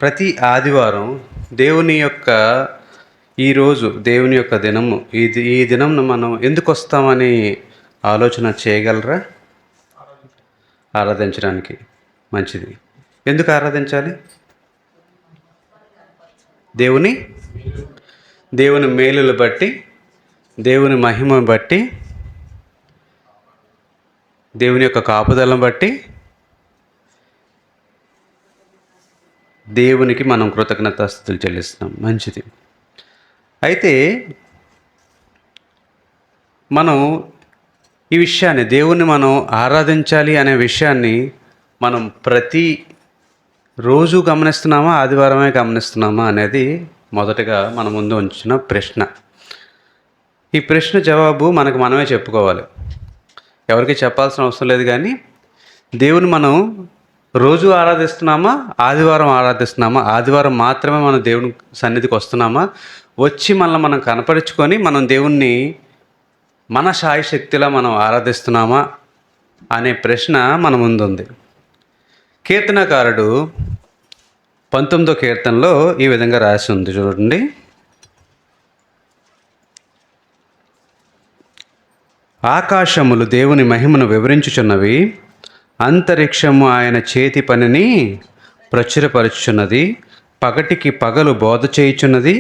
ప్రతి ఆదివారం దేవుని యొక్క ఈరోజు దేవుని యొక్క దినము ఈ దినంను మనం ఎందుకు వస్తామని ఆలోచన చేయగలరా? ఆరాధించడానికి. మంచిది. ఎందుకు ఆరాధించాలి? దేవుని దేవుని మేలులు బట్టి, దేవుని మహిమ బట్టి, దేవుని యొక్క కాపుదలను బట్టి దేవునికి మనం కృతజ్ఞతాస్తుతులు చెల్లిస్తున్నాం. మంచిది. అయితే మనం ఈ విషయాన్ని, దేవుణ్ణి మనం ఆరాధించాలి అనే విషయాన్ని మనం ప్రతి రోజు గమనిస్తున్నామా, ఆదివారమే గమనిస్తున్నామా అనేది మొదటగా మన ముందు ఉంచిన ప్రశ్న. ఈ ప్రశ్న జవాబు మనకు మనమే చెప్పుకోవాలి. ఎవరికి చెప్పాల్సిన అవసరం లేదు. కానీ దేవుని మనం రోజు ఆరాధిస్తున్నామా, ఆదివారం ఆరాధిస్తున్నామా, ఆదివారం మాత్రమే మనం దేవుని సన్నిధికి వస్తున్నామా, వచ్చి మనం కనపరుచుకొని మనం దేవుణ్ణి మన శాయశక్తిలా మనం ఆరాధిస్తున్నామా అనే ప్రశ్న మన ముందుంది. కీర్తనకారుడు 19వ కీర్తనలో ఈ విధంగా రాసి ఉంది, చూడండి. ఆకాశములు దేవుని మహిమను వివరించుచున్నవి, అంతరిక్షము ఆయన చేతి పనిని ప్రచురపరుచున్నది. పగటికి పగలు బోధ చేయుచున్నది,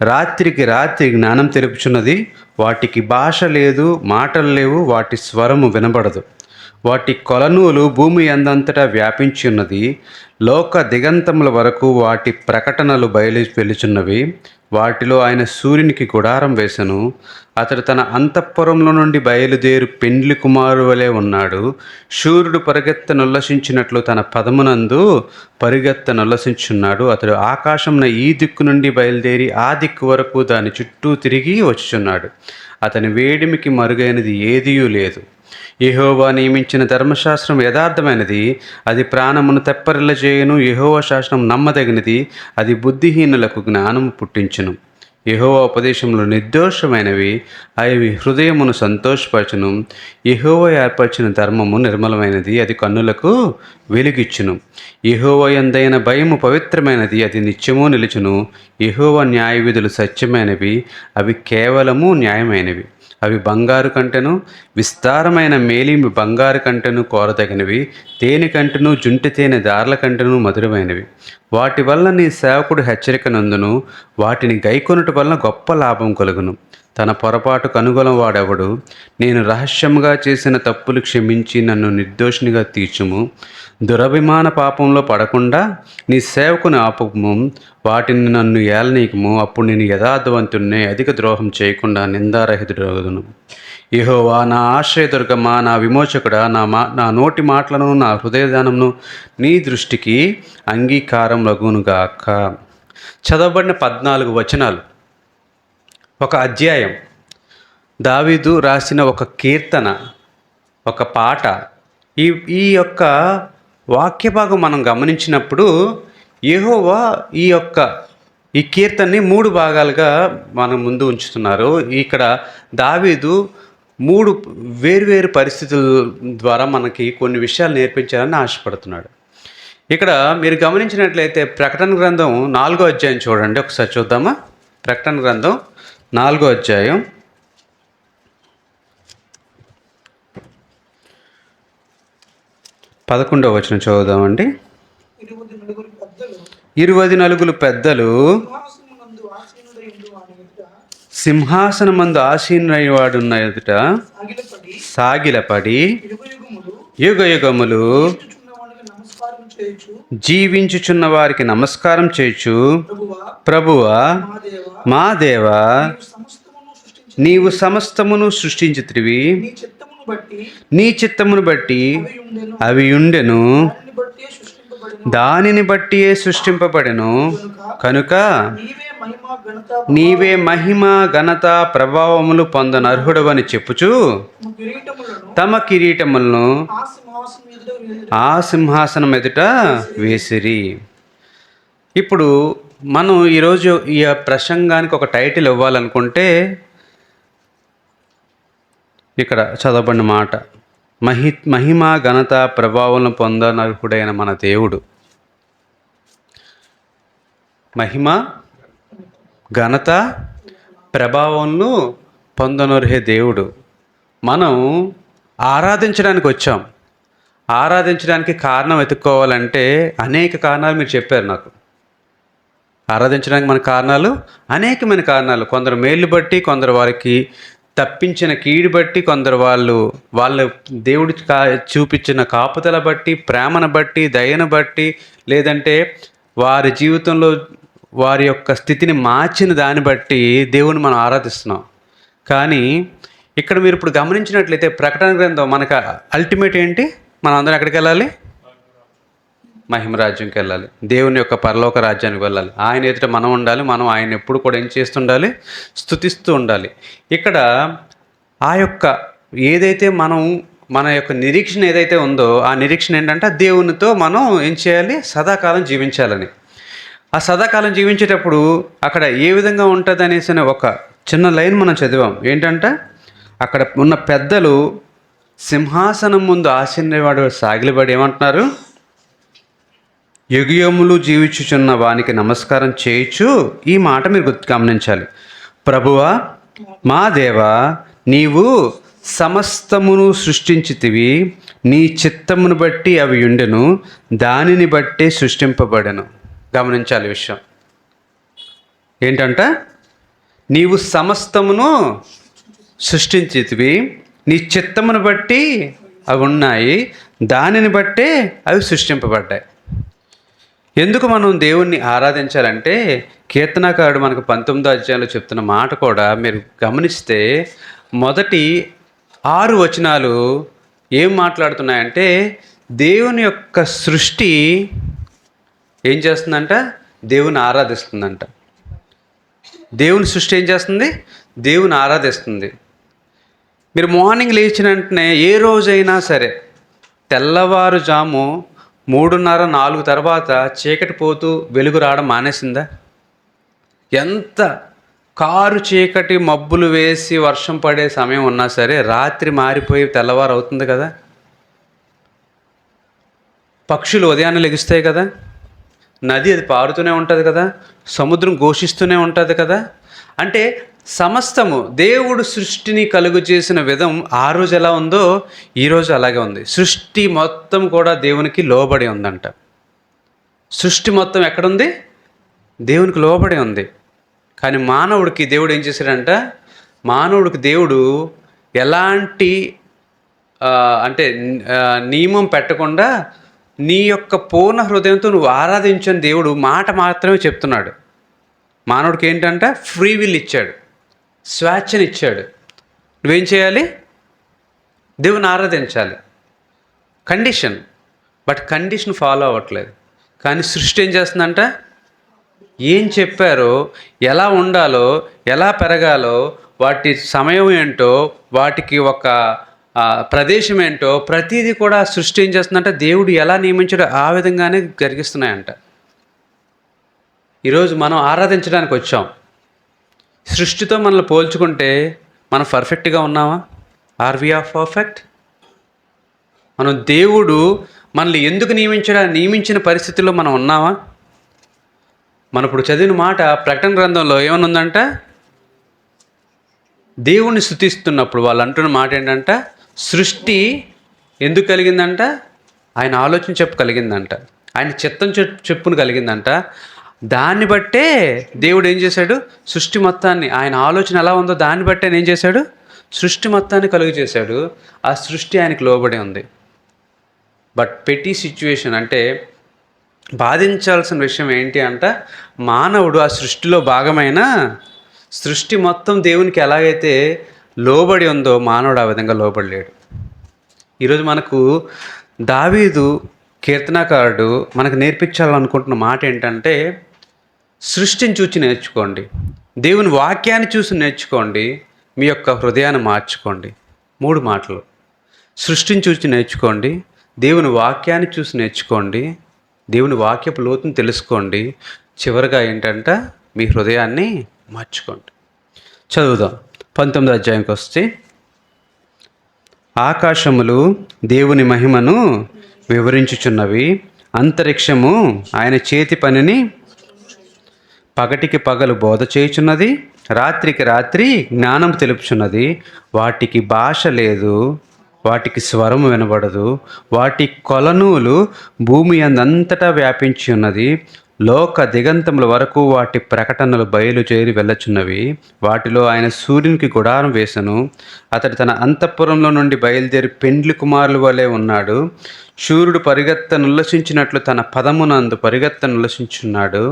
రాత్రికి రాత్రి జ్ఞానం తెలుపుచున్నది. వాటికి భాష లేదు, మాటలు లేవు, వాటి స్వరము వినబడదు. వాటి కొలనూలు భూమి అందంతటా వ్యాపించి ఉన్నది. లోక దిగంతముల వరకు వాటి ప్రకటనలు వెలుచున్నవి. వాటిలో ఆయన సూర్యునికి గుడారం వేసెను. అతడు తన అంతఃపురంలో నుండి బయలుదేరు పెండ్లి కుమారు వలె ఉన్నాడు. సూర్యుడు పరిగెత్తనుల్లసించినట్లు తన పదమునందు పరిగెత్తనుల్లసించున్నాడు. అతడు ఆకాశమున ఈ దిక్కు నుండి బయలుదేరి ఆ దిక్కు వరకు దాని చుట్టూ తిరిగి వచ్చుచున్నాడు. అతని వేడిమికి మరుగైనది ఏదియూ లేదు. యెహోవా నియమించిన ధర్మశాస్త్రం యథార్థమైనది, అది ప్రాణమును తెప్పరిల్ల చేయును. యెహోవా శాసనం నమ్మదగినది, అది బుద్ధిహీనులకు జ్ఞానము పుట్టించును. యెహోవా ఉపదేశములు నిర్దోషమైనవి, అవి హృదయమును సంతోషపరచును. యెహోవా ఏర్పరిచిన ధర్మము నిర్మలమైనది, అది కన్నులకు వెలుగిచ్చును. యెహోవా యందైన భయము పవిత్రమైనది, అది నిత్యము నిలుచును. యెహోవా న్యాయవిధులు సత్యమైనవి, అవి కేవలము న్యాయమైనవి. అవి బంగారు కంటెను, విస్తారమైన మేలిమి బంగారు కంటెను కోరదగినవి. తేనె కంటెను, జుంటి తేనె దార్ల కంటెను మధురమైనవి. వాటి వల్ల నీ సేవకుడు హెచ్చరిక నందును, వాటిని గైకొనుట వలన గొప్ప లాభం కలుగును. తన పొరపాటు కనుగొనవాడెవడు? నేను రహస్యముగా చేసిన తప్పులు క్షమించి నన్ను నిర్దోషినిగా తీర్చుము. దురభిమాన పాపంలో పడకుండా నీ సేవకుని ఆపము. వాటిని నన్ను ఏలనీయకము. అప్పుడు నేను యథార్థవంతుడినే, అధిక ద్రోహం చేయకుండా నిందారహితుడగుదును. యెహోవా నా ఆశ్రయదుర్గమా, నా విమోచకుడా, నా నోటి మాటలను, నా హృదయదానమును నీ దృష్టికి అంగీకారం లగునుగాక. చదవబడిన 14 వచనాలు, ఒక అధ్యాయం, దావీదు రాసిన ఒక కీర్తన, ఒక పాట. ఈ యొక్క వాక్య భాగం మనం గమనించినప్పుడు యెహోవా ఈ కీర్తనని 3 భాగాలుగా మన ముందు ఉంచుతున్నారు. ఇక్కడ దావీదు 3 వేర్వేరు పరిస్థితుల ద్వారా మనకి కొన్ని విషయాలు నేర్పించాలని ఆశపడుతున్నాడు. ఇక్కడ మీరు గమనించినట్లయితే ప్రకటన గ్రంథం 4వ అధ్యాయం చూడండి, ఒకసారి చూద్దామా. ప్రకటన గ్రంథం 4వ అధ్యాయం 11వ వచనం చదువుదామండి. 24 పెద్దలు సింహాసనమందు ఆసీనుడైనవాడున్న ఎదుట సాగిలపడి యుగయుగములు జీవించుచున్న వారికి నమస్కారం చేయుచు, ప్రభువా మా దేవా, నీవు సమస్తమును సృష్టించితివి, నీ చిత్తమును బట్టి అవి ఉండెను, దానిని బట్టియే సృష్టింపబడెను. కనుక నీవే మహిమ ఘనత ప్రభావములు పొందనర్హుడవని చెప్పుచు తమ కిరీటములను ఆ సింహాసనం ఎదుట వేసిరి. ఇప్పుడు మనం ఈరోజు ఈ ప్రసంగానికి ఒక టైటిల్ ఇవ్వాలనుకుంటే ఇక్కడ చదవబడిన మాట, మహిమ ఘనత ప్రభావం పొందనర్హుడైన మన దేవుడు. మహిమ, ఘనత, ప్రభావంను పొందనొర్హే దేవుడు. మనం ఆరాధించడానికి వచ్చాం. ఆరాధించడానికి కారణం వెతుక్కోవాలంటే అనేక కారణాలు మీరు చెప్పారు నాకు. ఆరాధించడానికి మన కారణాలు అనేకమైన కారణాలు. కొందరు మేలు బట్టి, కొందరు వారికి తప్పించిన కీడు బట్టి, కొందరు వాళ్ళ దేవుడి చూపించిన కాపుదల బట్టి, ప్రేమను బట్టి, దయను బట్టి, లేదంటే వారి జీవితంలో వారి యొక్క స్థితిని మార్చిన దాన్ని బట్టి దేవుని మనం ఆరాధిస్తున్నాం. కానీ ఇక్కడ మీరు ఇప్పుడు గమనించినట్లయితే ప్రకటన గ్రంథం మనకు అల్టిమేట్ ఏంటి? మనం అందరం ఎక్కడికి వెళ్ళాలి? మహిమ రాజ్యంకి వెళ్ళాలి. దేవుని యొక్క పరలోక రాజ్యానికి వెళ్ళాలి. ఆయన ఎదుట మనం ఉండాలి. మనం ఆయన ఎప్పుడు కూడా ఏం చేస్తుండాలి? స్తుతిస్తూ ఉండాలి. ఇక్కడ ఆ యొక్క ఏదైతే మన యొక్క నిరీక్షణ ఏదైతే ఉందో ఆ నిరీక్షణ ఏంటంటే దేవునితో మనం ఏం చేయాలి? సదాకాలం జీవించాలని. ఆ సదాకాలం జీవించేటప్పుడు అక్కడ ఏ విధంగా ఉంటుంది అనేసి ఒక చిన్న లైన్ మనం చదివాం. ఏంటంటే అక్కడ ఉన్న పెద్దలు సింహాసనం ముందు ఆశీర్వాడు సాగిలబడి ఏమంటున్నారు? యుగయుగములు జీవించుచున్న వానికి నమస్కారం చేయొచ్చు. ఈ మాట మీరు గమనించాలి. ప్రభువా, మా దేవా, నీవు సమస్తమును సృష్టించితివి. నీ చిత్తమును బట్టి అవి ఉండెను, దానిని బట్టి సృష్టింపబడెను. గమనించాలి విషయం ఏంటంటే నీవు సమస్తమును సృష్టించితివి, నీ చిత్తమును బట్టి అవి ఉన్నాయి, దానిని బట్టే అవి సృష్టింపబడ్డాయి. ఎందుకు మనం దేవుణ్ణి ఆరాధించాలంటే కీర్తనాకారుడు మనకు 19వ అధ్యాయంలో చెప్తున్న మాట కూడా మీరు గమనిస్తే మొదటి 6 వచనాలు ఏం మాట్లాడుతున్నాయంటే దేవుని యొక్క సృష్టి ఏం చేస్తుందంట? దేవుని ఆరాధిస్తుందంట. దేవుని సృష్టి ఏం చేస్తుంది? దేవుని ఆరాధిస్తుంది. మీరు మార్నింగ్ లేచిన వెంటనే ఏ రోజైనా సరే తెల్లవారుజాము 3:30, 4 తర్వాత చీకటి పోతూ వెలుగు రావడం మానేసిందా? ఎంత కారు చీకటి మబ్బులు వేసి వర్షం పడే సమయం ఉన్నా సరే రాత్రి మారిపోయి తెల్లవారు అవుతుంది కదా. పక్షులు ఉదయాన్నే లెగుస్తాయి కదా, నది అది పారుతూనే ఉంటుంది కదా, సముద్రం ఘోషిస్తూనే ఉంటుంది కదా. అంటే సమస్తము దేవుడు సృష్టిని కలుగు చేసిన విధం ఆ రోజు ఎలా ఉందో ఈరోజు అలాగే ఉంది. సృష్టి మొత్తం కూడా దేవునికి లోబడి ఉందంట. సృష్టి మొత్తం ఎక్కడుంది? దేవునికి లోబడి ఉంది. కానీ మానవుడికి దేవుడు ఏం చేశాడంట? మానవుడికి దేవుడు ఎలాంటి నియమం పెట్టకుండా నీ యొక్క పూర్ణ హృదయంతో నువ్వు ఆరాధించని దేవుడు మాట మాత్రమే చెప్తున్నాడు. మానవుడికి ఏంటంటే ఫ్రీ విల్ ఇచ్చాడు, స్వేచ్ఛనిచ్చాడు. నువ్వేం చేయాలి? దేవుని ఆరాధించాలి. కండిషన్, బట్ కండిషన్ ఫాలో అవ్వట్లేదు. కానీ సృష్టి ఏం చేస్తుందంట? ఏం చెప్పారో, ఎలా ఉండాలో, ఎలా పెరగాలో, వాటి సమయం ఏంటో, వాటికి ఒక ప్రదేశం ఏంటో ప్రతిదీ కూడా సృష్టి ఏం చేస్తుందంటే దేవుడు ఎలా నియమించాడో ఆ విధంగానే జరిగిస్తున్నాయంట. ఈరోజు మనం ఆరాధించడానికి వచ్చాం. సృష్టితో మనల్ని పోల్చుకుంటే మనం పర్ఫెక్ట్గా ఉన్నామా? Are we are perfect? మనం దేవుడు మనల్ని ఎందుకు నియమించిన పరిస్థితుల్లో మనం ఉన్నామా? మనం ఇప్పుడు చదివిన మాట ప్రకటన గ్రంథంలో ఏమని ఉందంట? దేవుణ్ణి స్తుతిస్తున్నప్పుడు వాళ్ళు అంటున్న మాట ఏంటంట? సృష్టి ఎందుకు కలిగిందంట? ఆయన ఆలోచన చెప్పు కలిగిందంట, ఆయన చిత్తం చెప్పును కలిగిందంట. దాన్ని బట్టే దేవుడు ఏం చేశాడు? సృష్టి మొత్తాన్ని, ఆయన ఆలోచన ఎలా ఉందో దాన్ని బట్టే ఏం చేశాడు? సృష్టి మొత్తాన్ని కలుగు చేశాడు. ఆ సృష్టి ఆయనకు లోబడి ఉంది. బట్ పెట్టి సిచ్యువేషన్ అంటే బాధించాల్సిన విషయం ఏంటి అంట, మానవుడు ఆ సృష్టిలో భాగమైన సృష్టి మొత్తం దేవునికి ఎలాగైతే లోబడి ఉందో మానవుడు ఆ విధంగా లోబడలేడు. ఈరోజు మనకు దావీదు కీర్తనాకారుడు మనకు నేర్పించాలనుకుంటున్న మాట ఏంటంటే సృష్టిని చూసి నేర్చుకోండి, దేవుని వాక్యాన్ని చూసి నేర్చుకోండి, మీ యొక్క హృదయాన్ని మార్చుకోండి. 3 మాటలు. సృష్టిని చూసి నేర్చుకోండి, దేవుని వాక్యాన్ని చూసి నేర్చుకోండి, దేవుని వాక్యపు లోతుని తెలుసుకోండి, చివరిగా ఏంటంటే మీ హృదయాన్ని మార్చుకోండి. చదువుదాం. 19వ అధ్యాయంకి వస్తే, ఆకాశములు దేవుని మహిమను వివరించుచున్నవి, అంతరిక్షము ఆయన చేతి పనిని పగటికి పగలు బోధ చేయుచున్నది, రాత్రికి రాత్రి జ్ఞానం తెలుపుచున్నది. వాటికి భాష లేదు, వాటికి స్వరము వినబడదు. వాటి కొలనూలు భూమి అందంతటా వ్యాపించి ఉన్నది. లోక దిగంతముల వరకు వాటి ప్రకటనలు బయలుచేరి వెళ్ళచున్నవి. వాటిలో ఆయన సూర్యునికి గుడారం వేసెను. అతడు తన అంతఃపురంలో నుండి బయలుదేరి పెండ్లి కుమారుల వలె ఉన్నాడు. సూర్యుడు పరిగెత్తనుల్లసించినట్లు తన పదమునందు పరిగెత్తనుల్లసించున్నాడు.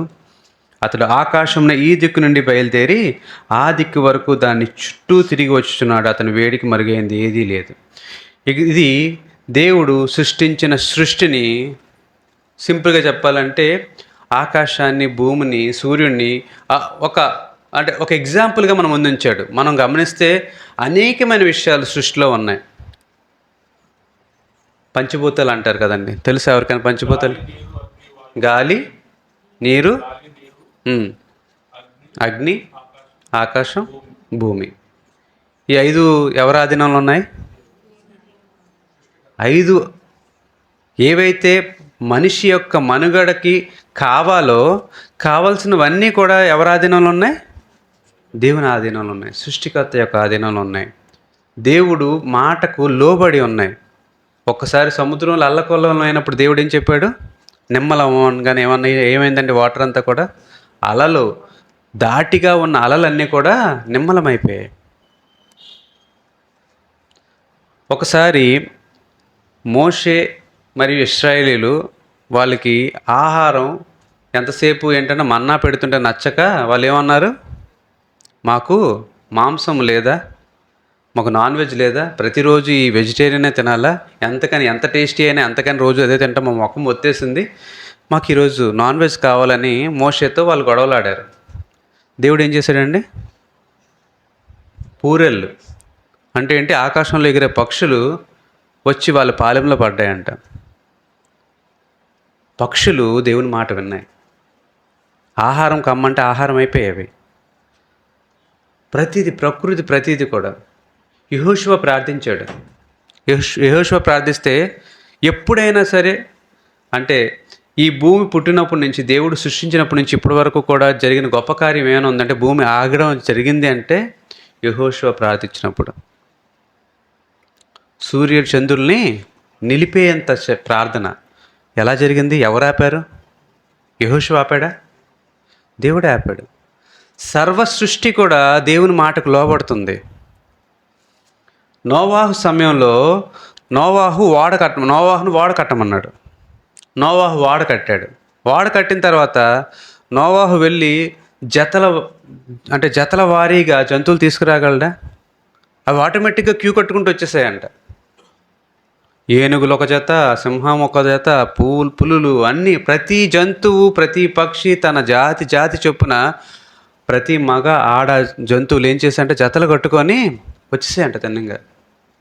అతడు ఆకాశమున ఈ దిక్కు నుండి బయలుదేరి ఆ దిక్కు వరకు దాన్ని చుట్టూ తిరిగి వచ్చుచున్నాడు. అతని వేడికి మరుగైంది ఏదీ లేదు. ఇది దేవుడు సృష్టించిన సృష్టిని సింపుల్గా చెప్పాలంటే ఆకాశాన్ని, భూమిని, సూర్యుడిని ఒక ఎగ్జాంపుల్గా మనం ముందుంచాడు. మనం గమనిస్తే అనేకమైన విషయాలు సృష్టిలో ఉన్నాయి. పంచభూతాలు అంటారు కదండి, తెలుసా ఎవరికైనా పంచభూతాలు? గాలి, నీరు, అగ్ని, ఆకాశం, భూమి. ఈ 5 ఎవరి ఆధీనంలో ఉన్నాయి? 5 ఏవైతే మనిషి యొక్క మనుగడకి కావాల్సినవన్నీ కూడా ఎవరి ఆధీనంలో ఉన్నాయి? దేవుని ఆధీనంలో ఉన్నాయి, సృష్టికర్త యొక్క ఆధీనంలో ఉన్నాయి. దేవుడు మాటకు లోబడి ఉన్నాయి. ఒక్కసారి సముద్రంలో అల్లకొల్లం అయినప్పుడు దేవుడు ఏం చెప్పాడు? నిమ్మలమనగానే ఏమైందంటే వాటర్ అంతా కూడా అలలు, దాటిగా ఉన్న అలలన్నీ కూడా నిమ్మలమైపోయాయి. ఒకసారి మోషే మరియు ఇశ్రాయేలీలు వాళ్ళకి ఆహారం ఎంతసేపు ఏంటంటే మన్నా పెడుతుంటే నచ్చక వాళ్ళు ఏమన్నారు? మాకు మాంసం లేదా, మాకు నాన్ వెజ్ లేదా, ప్రతిరోజు ఈ వెజిటేరియనే తినాలా, ఎంత టేస్టీ అయినా ఎంతకని రోజు అదే తింటాం, మా మొఖం వచ్చేసింది, మాకు ఈరోజు నాన్ వెజ్ కావాలని మోషేతో వాళ్ళు గొడవలాడారు. దేవుడు ఏం చేశాడండి? పూరెళ్ళు అంటే ఏంటి? ఆకాశంలో ఎగిరే పక్షులు వచ్చి వాళ్ళ పాలెంలో పడ్డాయంట. పక్షులు దేవుని మాట విన్నాయి. ఆహారం కమ్మంటే ఆహారం అయిపోయేవి. ప్రకృతి ప్రతిదీ కూడా. యెహోషువ ప్రార్థించాడు. యెహోషువ ప్రార్థిస్తే ఎప్పుడైనా సరే, అంటే ఈ భూమి పుట్టినప్పటి నుంచి, దేవుడు సృష్టించినప్పటి నుంచి ఇప్పటి వరకు కూడా జరిగిన గొప్ప కార్యం ఏమైనా ఉందంటే, భూమి ఆగడం జరిగింది అంటే యెహోషువ ప్రార్థించినప్పుడు. సూర్యుడు చంద్రుల్ని నిలిపేంత ప్రార్థన ఎలా జరిగింది? ఎవరు ఆపారు? యెహోషువ ఆపాడా? దేవుడే ఆపాడు. సర్వ సృష్టి కూడా దేవుని మాటకు లోబడుతుంది. నోవాహు సమయంలో నోవాహును వాడ కట్టమన్నాడు. నోవాహు వాడ కట్టాడు. వాడ కట్టిన తర్వాత నోవాహు వెళ్ళి జతల వారీగా జంతువులు తీసుకురాగలడా? అవి ఆటోమేటిక్గా క్యూ కట్టుకుంటూ వచ్చేసాయంట. ఏనుగులు ఒక జత, సింహం ఒక జత, పులులు అన్నీ, ప్రతి జంతువు, ప్రతి పక్షి తన జాతి చొప్పున ప్రతి మగ ఆడ జంతువులు ఏం చేశాయంటే జతలు కట్టుకొని వచ్చేసాయంట తిన్నంగా.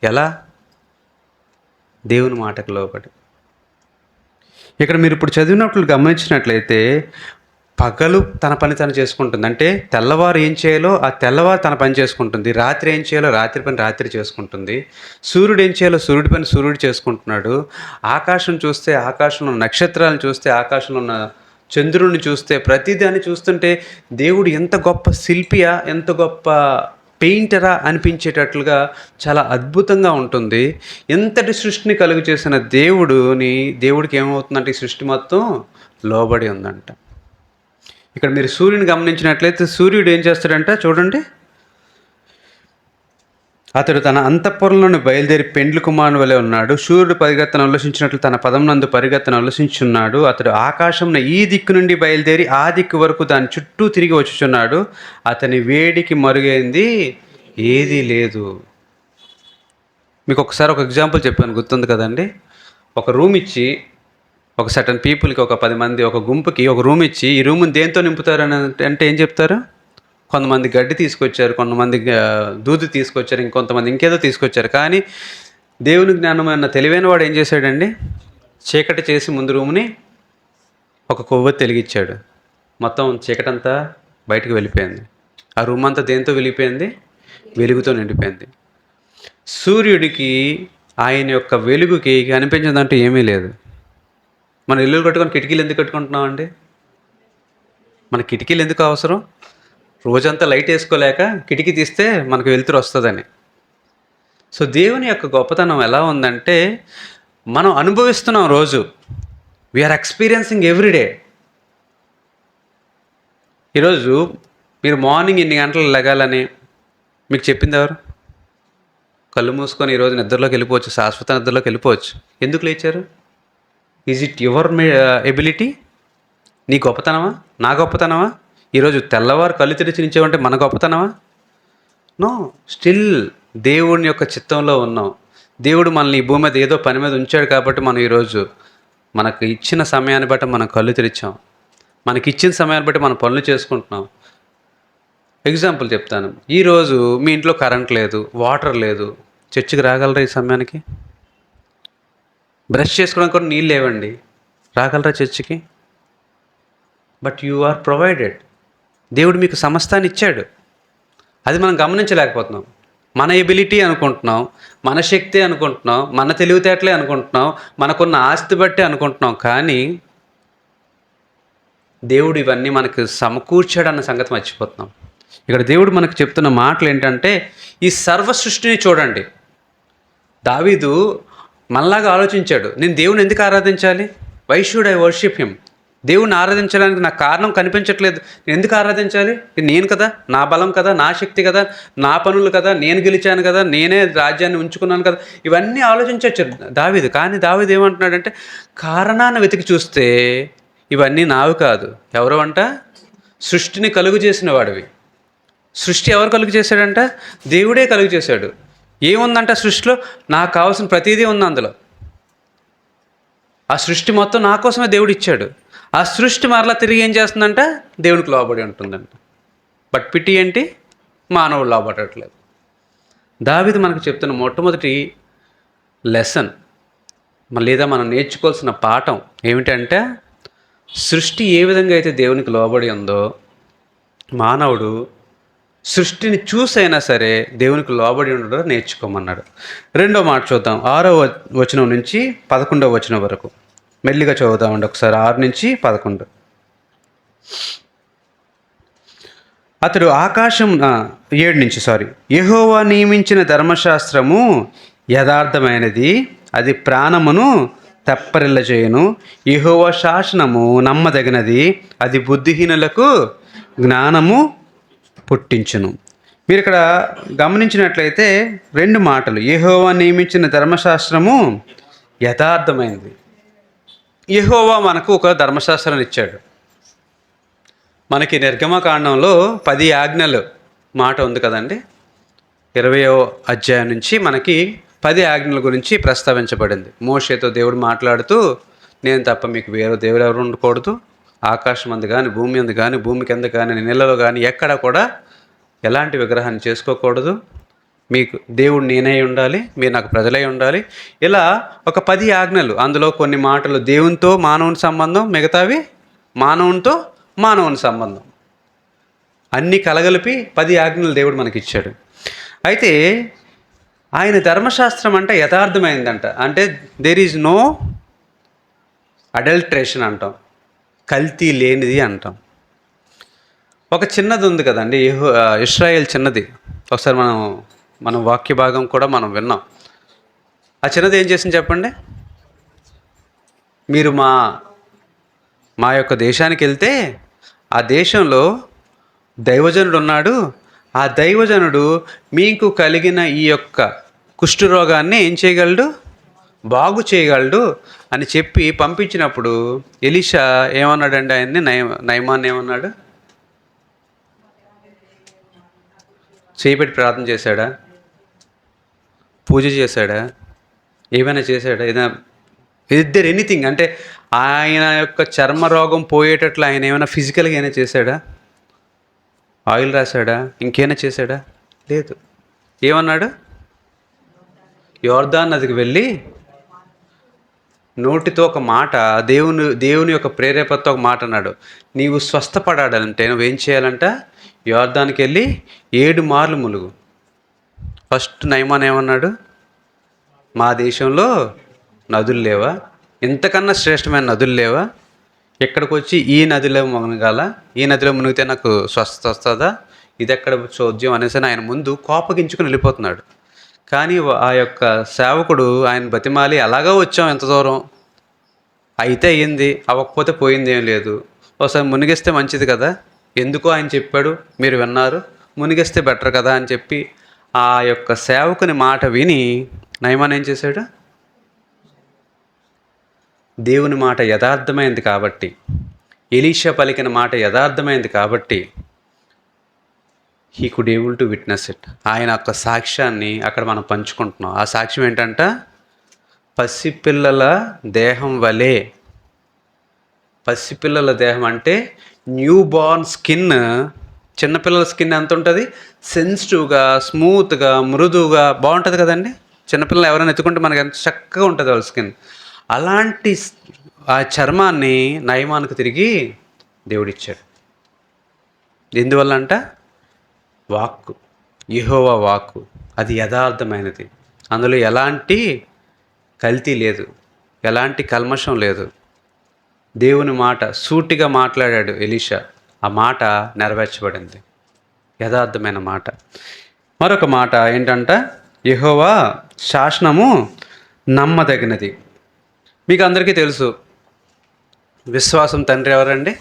ఎలా? దేవుని మాటకు లోబడి. ఇక్కడ మీరు ఇప్పుడు చదివినట్లు గమనించినట్లయితే పగలు తన పని తను చేసుకుంటుంది. అంటే తెల్లవారు ఏం చేయాలో ఆ తెల్లవారు తన పని చేసుకుంటుంది. రాత్రి ఏం చేయాలో రాత్రి పని రాత్రి చేసుకుంటుంది. సూర్యుడు ఏం చేయాలో సూర్యుడి పని సూర్యుడు చేసుకుంటున్నాడు. ఆకాశం చూస్తే ఆకాశంలో నక్షత్రాలను చూస్తే, ఆకాశంలో ఉన్న చంద్రుడిని చూస్తే, ప్రతిదాన్ని చూస్తుంటే దేవుడు ఎంత గొప్ప శిల్పియా, ఎంత గొప్ప పెయింటరా అనిపించేటట్లుగా చాలా అద్భుతంగా ఉంటుంది. ఎంతటి సృష్టిని కలుగు చేసిన దేవుడికి ఏమవుతుందంటే ఈ సృష్టి మొత్తం లోబడి ఉందంట. ఇక్కడ మీరు సూర్యుని గమనించినట్లయితే సూర్యుడు ఏం చేస్తాడంట చూడండి. అతడు తన అంతఃపురంలోని బయలుదేరి పెండ్లి కుమారుని వలె ఉన్నాడు. సూర్యుడు పరిగెత్తను ఉల్లసించినట్లు తన పదమునందు పరిగెత్తను ఉల్లసించున్నాడు. అతడు ఆకాశంలో ఈ దిక్కు నుండి బయలుదేరి ఆ దిక్కు వరకు దాని చుట్టూ తిరిగి వచ్చుచున్నాడు. అతని వేడికి మరుగైంది ఏదీ లేదు. మీకు ఒకసారి ఒక ఎగ్జాంపుల్ చెప్పాను, గుర్తుంది కదండి. ఒక రూమ్ ఇచ్చి ఒక సర్టన్ పీపుల్కి, ఒక 10 మంది, ఒక గుంపుకి ఒక రూమ్ ఇచ్చి ఈ రూమ్ని దేంతో నింపుతారని అంటే ఏం చెప్తారు? కొంతమంది గడ్డి తీసుకొచ్చారు, కొంతమంది దూది తీసుకొచ్చారు, ఇంకొంతమంది ఇంకేదో తీసుకొచ్చారు. కానీ దేవుని జ్ఞానమైన తెలివైన వాడు ఏం చేశాడండి? చీకటి చేసి ముందు రూమ్ని ఒక కొవ్వొత్తి వెలిగించాడు. మొత్తం చీకటంతా బయటకు వెళ్ళిపోయింది. ఆ రూమ్ అంతా దేంతో వెళ్ళిపోయింది? వెలుగుతో నిండిపోయింది. సూర్యుడికి ఆయన యొక్క వెలుగుకి కనిపించిందంటూ ఏమీ లేదు. మనం ఇల్లు కట్టుకొని కిటికీలు ఎందుకు కట్టుకుంటున్నామండి? మన కిటికీలు ఎందుకు అవసరం? రోజంతా లైట్ వేసుకోలేక కిటికీ తీస్తే మనకు వెలుతురు వస్తుందని. సో దేవుని యొక్క గొప్పతనం ఎలా ఉందంటే, మనం అనుభవిస్తున్నాం రోజు. We are experiencing everyday. ఈరోజు మీరు మార్నింగ్ ఇన్ని గంటలు లెగాలని మీకు చెప్పింది ఎవరు? కళ్ళు మూసుకొని ఈరోజు నిద్రలోకి వెళ్ళిపోవచ్చు, శాశ్వత నిద్రలోకి వెళ్ళిపోవచ్చు. ఎందుకు లేచారు? Is it your ability? నీ గొప్పతనమా? నా గొప్పతనమా? ఈరోజు తెల్లవారు కళ్ళు తెరిచి నించేవంటే మన గొప్పతనమా? నో. స్టిల్ దేవుని యొక్క చిత్తంలో ఉన్నాం. దేవుడు మనల్ని ఈ భూమి మీద ఏదో పని మీద ఉంచాడు కాబట్టి మనం ఈరోజు మనకు ఇచ్చిన సమయాన్ని బట్టి మనం కళ్ళు తెరిచాం. మనకి ఇచ్చిన సమయాన్ని బట్టి మనం పనులు చేసుకుంటున్నాం. ఎగ్జాంపుల్ చెప్తాను. ఈరోజు మీ ఇంట్లో కరెంట్ లేదు, వాటర్ లేదు, చర్చికి రాగలరా ఈ సమయానికి? బ్రష్ చేసుకోవడానికి కూడా నీళ్ళు లేవండి, రాగలరా చర్చికి? But you are provided. దేవుడు మీకు సమస్తాన్ని ఇచ్చాడు. అది మనం గమనించలేకపోతున్నాం. మన ఎబిలిటీ అనుకుంటున్నాం, మన శక్తి అనుకుంటున్నాం, మన తెలివితేటలే అనుకుంటున్నాం, మనకున్న ఆస్తి బట్టి అనుకుంటున్నాం. కానీ దేవుడు ఇవన్నీ మనకు సమకూర్చాడన్న సంగతి మర్చిపోతున్నాం. ఇక్కడ దేవుడు మనకు చెప్తున్న మాటలు ఏంటంటే, ఈ సర్వ సృష్టిని చూడండి. దావీదు మనలాగా ఆలోచించాడు. నేను దేవుని ఎందుకు ఆరాధించాలి? Why should I worship him? దేవుణ్ణి ఆరాధించడానికి నాకు కారణం కనిపించట్లేదు. నేను ఎందుకు ఆరాధించాలి? నేను కదా, నా బలం కదా, నా శక్తి కదా, నా పనులు కదా, నేను గెలిచాను కదా, నేనే రాజ్యాన్ని ఉంచుకున్నాను కదా, ఇవన్నీ ఆలోచించవచ్చు దావీదు. కానీ దావీదు ఏమంటున్నాడంటే, కారణాన్ని వెతికి చూస్తే ఇవన్నీ నావి కాదు. ఎవరు అంట? సృష్టిని కలుగు చేసిన వాడివి. సృష్టి ఎవరు కలుగు చేశాడంట? దేవుడే కలుగు చేశాడు. ఏముందంట సృష్టిలో? నాకు కావాల్సిన ప్రతిదీ ఉంది అందులో. ఆ సృష్టి మొత్తం నా కోసమే దేవుడు ఇచ్చాడు. ఆ సృష్టి మరలా తిరిగి ఏం చేస్తుందంట? దేవునికి లోబడి ఉంటుందంట. బట్ పిటి ఏంటి? మానవుడు లోబడట్లేదు. దావీదు మనకు చెప్తున్న మొట్టమొదటి లెసన్ లేదా మనం నేర్చుకోవాల్సిన పాఠం ఏమిటంటే, సృష్టి ఏ విధంగా అయితే దేవునికి లోబడి ఉందో, మానవుడు సృష్టిని చూసైనా సరే దేవునికి లోబడి ఉండడం నేర్చుకోమన్నాడు. రెండో మాట చూద్దాం. 6వ వచనం నుంచి 11వ వచనం వరకు మెల్లిగా చదువుదామండి ఒకసారి. 6 నుంచి 11. అతడు 7 నుంచి యెహోవా నియమించిన ధర్మశాస్త్రము యథార్థమైనది, అది ప్రాణమును తెప్పరిల్ల చేయును. యెహోవా శాసనము నమ్మదగినది, అది బుద్ధిహీనులకు జ్ఞానము పుట్టించును. మీరు ఇక్కడ గమనించినట్లయితే 2 మాటలు. యెహోవా నియమించిన ధర్మశాస్త్రము యథార్థమైనది. యెహోవా మనకు ఒక ధర్మశాస్త్రాన్ని ఇచ్చాడు. మనకి నిర్గమకాండంలో 10 ఆజ్ఞలు మాట ఉంది కదండి. 20వ అధ్యాయం నుంచి మనకి 10 ఆజ్ఞల గురించి ప్రస్తావించబడింది. మోషేతో దేవుడు మాట్లాడుతూ, నేను తప్ప మీకు వేరే దేవుడు ఎవరు ఉండకూడదు, ఆకాశం అందు కానీ, భూమి అందు కానీ, భూమి కింద కానీ, నీళ్ళలో కానీ ఎక్కడ కూడా ఎలాంటి విగ్రహాన్ని చేసుకోకూడదు, మీకు దేవుడు నేనే ఉండాలి, మీరు నాకు ప్రజలై ఉండాలి. ఇలా ఒక 10 ఆజ్ఞలు. అందులో కొన్ని మాటలు దేవునితో మానవుని సంబంధం, మిగతావి మానవునితో మానవుని సంబంధం. అన్నీ కలగలిపి 10 ఆజ్ఞలు దేవుడు మనకిచ్చాడు. అయితే ఆయన ధర్మశాస్త్రం అంటే యథార్థమైందంట. అంటే దేర్ ఈజ్ నో అడల్ట్రేషన్ అంటాం, కల్తీ లేనిది అంటాం. ఒక చిన్నది ఉంది కదండి, ఇశ్రాయేల్ చిన్నది. ఒకసారి మనం వాక్య భాగం కూడా మనం విన్నాం. ఆ చిన్నది ఏం చేసింది చెప్పండి? మీరు మా యొక్క దేశానికి వెళ్తే ఆ దేశంలో దైవజనుడు ఉన్నాడు, ఆ దైవజనుడు మీకు కలిగిన ఈ యొక్క కుష్ఠరోగాన్ని ఏం చేయగలడు? బాగు చేయగలడు అని చెప్పి పంపించినప్పుడు ఎలీషా ఏమన్నాడండి? ఆయన్ని నయమాన్ ఏమన్నాడు? చేయబెట్టి ప్రార్థన చేశాడా? పూజ చేశాడా? ఏమైనా చేశాడా? ఇద్దరు ఎనీథింగ్ అంటే ఆయన యొక్క చర్మ రోగం పోయేటట్లు ఆయన ఏమైనా ఫిజికల్గా ఏమైనా చేశాడా? ఆయిల్ రాశాడా? ఇంకేమైనా చేశాడా? లేదు. ఏమన్నాడు? యోర్దాన్ నదికి వెళ్ళి నోటితో ఒక మాట, దేవుని యొక్క ప్రేరేపణతో ఒక మాట అన్నాడు. నీవు స్వస్థపడాలంటే నువ్వేం చేయాలంట? యోర్దానికి వెళ్ళి 7 మార్లు ములుగు. ఫస్ట్ నయమాన్ ఏమన్నాడు? మా దేశంలో నదులు లేవా? ఇంతకన్నా శ్రేష్టమైన నదులు లేవా? ఇక్కడికి వచ్చి ఈ నదిలో మునగాల, ఈ నదిలో మునిగితే నాకు స్వస్థత వస్తుందా, ఇది ఎక్కడ చోద్యం అనేసి ఆయన ముందు కోపగించుకుని వెళ్ళిపోతున్నాడు. కానీ ఆ యొక్క సేవకుడు ఆయన బతిమాలి, అలాగా వచ్చాం ఎంత దూరం, అయితే అయ్యింది, అవ్వకపోతే పోయింది ఏం లేదు, ఒకసారి మునిగిస్తే మంచిది కదా, ఎందుకో ఆయన చెప్పాడు, మీరు విన్నారు, మునిగిస్తే బెటర్ కదా అని చెప్పి ఆ యొక్క సేవకుని మాట విని నయమాన్ ఏం చేశాడు? దేవుని మాట యథార్థమైంది కాబట్టి, ఎలీషా పలికిన మాట యథార్థమైంది కాబట్టి he could able to witness it. ఆయన యొక్క సాక్ష్యాన్ని అక్కడ మనం పంచుకుంటున్నాం. ఆ సాక్ష్యం ఏంటంట? పసిపిల్లల దేహం వలె. పసిపిల్లల దేహం అంటే న్యూ బార్న్ స్కిన్. చిన్నపిల్లల స్కిన్ ఎంత ఉంటుంది? సెన్సిటివ్గా, స్మూత్గా, మృదువుగా బాగుంటుంది కదండి. చిన్నపిల్లలు ఎవరైనా ఎత్తుకుంటే మనకి ఎంత చక్కగా ఉంటుంది వాళ్ళ స్కిన్. అలాంటి ఆ చర్మాన్ని నయమానుకు తిరిగి దేవుడిచ్చాడు. ఎందువల్ల అంట? వాక్కు, యెహోవా వాక్కు, అది యథార్థమైనది, అందులో ఎలాంటి కల్తీ లేదు, ఎలాంటి కల్మషం లేదు. దేవుని మాట సూటిగా మాట్లాడాడు ఎలీషా, ఆ మాట నెరవేర్చబడింది, యథార్థమైన మాట. మరొక మాట ఏంటంట? యెహోవా శాసనము నమ్మదగినది. మీకు అందరికీ తెలుసు, విశ్వాసం తండ్రి ఎవరండి?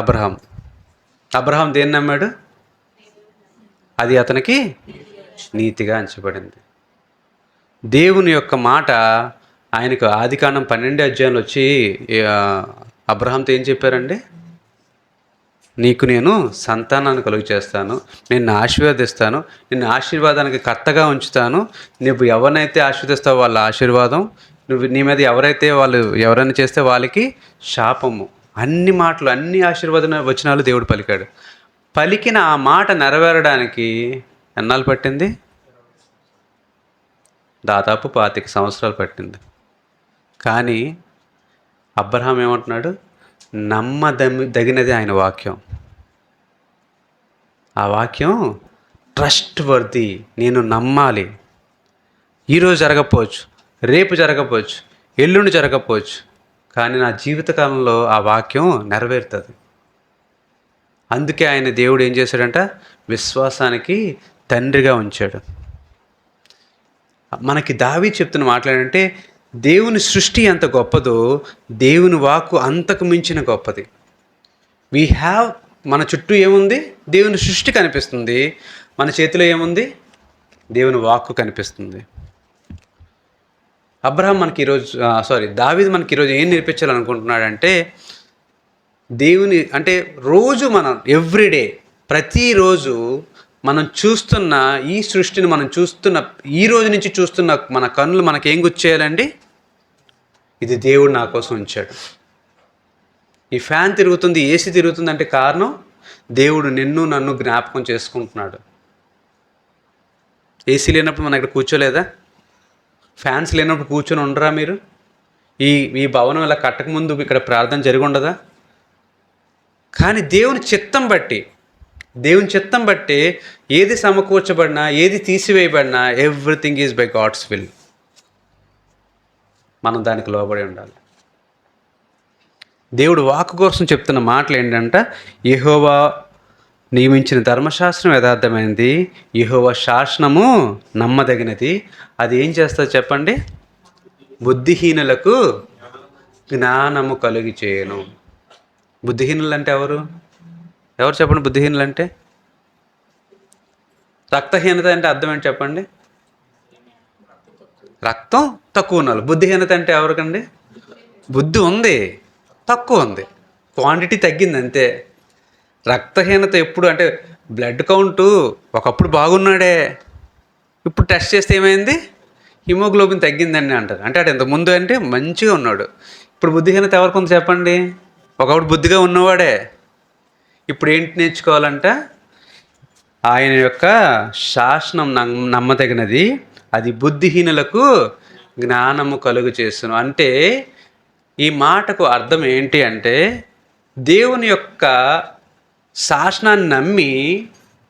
అబ్రహాం. అబ్రహాం దేన్ని నమ్మాడు? అది అతనికి నీతిగా ఎంచబడింది. దేవుని యొక్క మాట ఆయనకు ఆదికాండం 12 అధ్యాయంలో వచ్చి అబ్రహాంతో ఏం చెప్పారండి? నీకు నేను సంతానాన్ని కలుగు చేస్తాను, నిన్ను ఆశీర్వదిస్తాను, నిన్ను ఆశీర్వాదానికి కర్తగా ఉంచుతాను, నువ్వు ఎవరినైతే ఆశీర్వదిస్తావో వాళ్ళ ఆశీర్వాదం, నువ్వు నీ మీద ఎవరైనా చేస్తే వాళ్ళకి శాపము. అన్ని మాటలు, అన్ని ఆశీర్వాద వచనాలు దేవుడు పలికాడు. పలికిన ఆ మాట నెరవేరడానికి ఎన్నాళ్ళు పట్టింది? దాదాపు 25 సంవత్సరాలు పట్టింది. కానీ అబ్రహాం ఏమంటున్నాడు? నమ్మదగినది ఆయన వాక్యం. ఆ వాక్యం ట్రస్ట్ వర్ది, నేను నమ్మాలి. ఈరోజు జరగకపోవచ్చు, రేపు జరగకపోవచ్చు, ఎల్లుండి జరగకపోవచ్చు, కానీ నా జీవితకాలంలో ఆ వాక్యం నెరవేరుతుంది. అందుకే ఆయన దేవుడు ఏం చేశాడంట? విశ్వాసానికి తండ్రిగా ఉంచాడు. మనకి దావీదు చెప్తున్న మాట్లాడంటే, దేవుని సృష్టి ఎంత గొప్పదో దేవుని వాక్కు అంతకు మించిన గొప్పది. మన చుట్టూ ఏముంది? దేవుని సృష్టి కనిపిస్తుంది. మన చేతిలో ఏముంది? దేవుని వాక్కు కనిపిస్తుంది. దావీదు మనకి ఈరోజు ఏం నేర్పించాలనుకుంటున్నాడంటే, దేవుని అంటే రోజు మనం ఎవ్రీడే, ప్రతిరోజు మనం చూస్తున్న ఈ సృష్టిని ఈ రోజు నుంచి చూస్తున్న మన కన్నులు మనకేం గుర్చేయాలండి? ఇది దేవుడు నా కోసం ఉంచాడు. ఈ ఫ్యాన్ తిరుగుతుంది, ఏసీ తిరుగుతుంది అంటే కారణం దేవుడు నన్ను జ్ఞాపకం చేసుకుంటున్నాడు. ఏసీ లేనప్పుడు మనం ఇక్కడ కూర్చోలేదా? ఫ్యాన్స్ లేనప్పుడు కూర్చొని ఉండరా మీరు? ఈ భవనం ఇలా కట్టకముందు ఇక్కడ ప్రార్థన జరిగి ఉండదా? కానీ దేవుని చిత్తం బట్టి ఏది సమకూర్చబడినా, ఏది తీసివేయబడినా, everything is by God's will. మనం దానికి లోబడి ఉండాలి. దేవుడు వాక్కు కోసం చెప్తున్న మాటలు ఏంటంటే, యెహోవా నియమించిన ధర్మశాస్త్రం యథార్థమైనది, యెహోవా శాసనము నమ్మదగినది. అది ఏం చేస్తుంది చెప్పండి? బుద్ధిహీనులకు జ్ఞానము కలుగి చేయను. బుద్ధిహీనులు అంటే ఎవరు చెప్పండి? బుద్ధిహీనులు అంటే రక్తహీనత అంటే అర్థం ఏంటి చెప్పండి? రక్తం తక్కువ ఉన్నారు. బుద్ధిహీనత అంటే ఎవరికండి? బుద్ధి ఉంది, తక్కువ ఉంది, క్వాంటిటీ తగ్గింది అంతే. రక్తహీనత ఎప్పుడు అంటే బ్లడ్ కౌంటు ఒకప్పుడు బాగున్నాడే, ఇప్పుడు టెస్ట్ చేస్తే ఏమైంది? హిమోగ్లోబిన్ తగ్గిందండి అంటారు. అంటే అటు ఇంతకుముందు అంటే మంచిగా ఉన్నాడు. ఇప్పుడు బుద్ధిహీనత ఎవరికి ఉంది చెప్పండి? ఒకప్పుడు బుద్ధిగా ఉన్నవాడే. ఇప్పుడు ఏంటి నేర్చుకోవాలంట? ఆయన యొక్క శాసనం నమ్మదగినది, అది బుద్ధిహీనులకు జ్ఞానము కలుగు చేస్తును. అంటే ఈ మాటకు అర్థం ఏంటి అంటే, దేవుని యొక్క శాసనాన్ని నమ్మి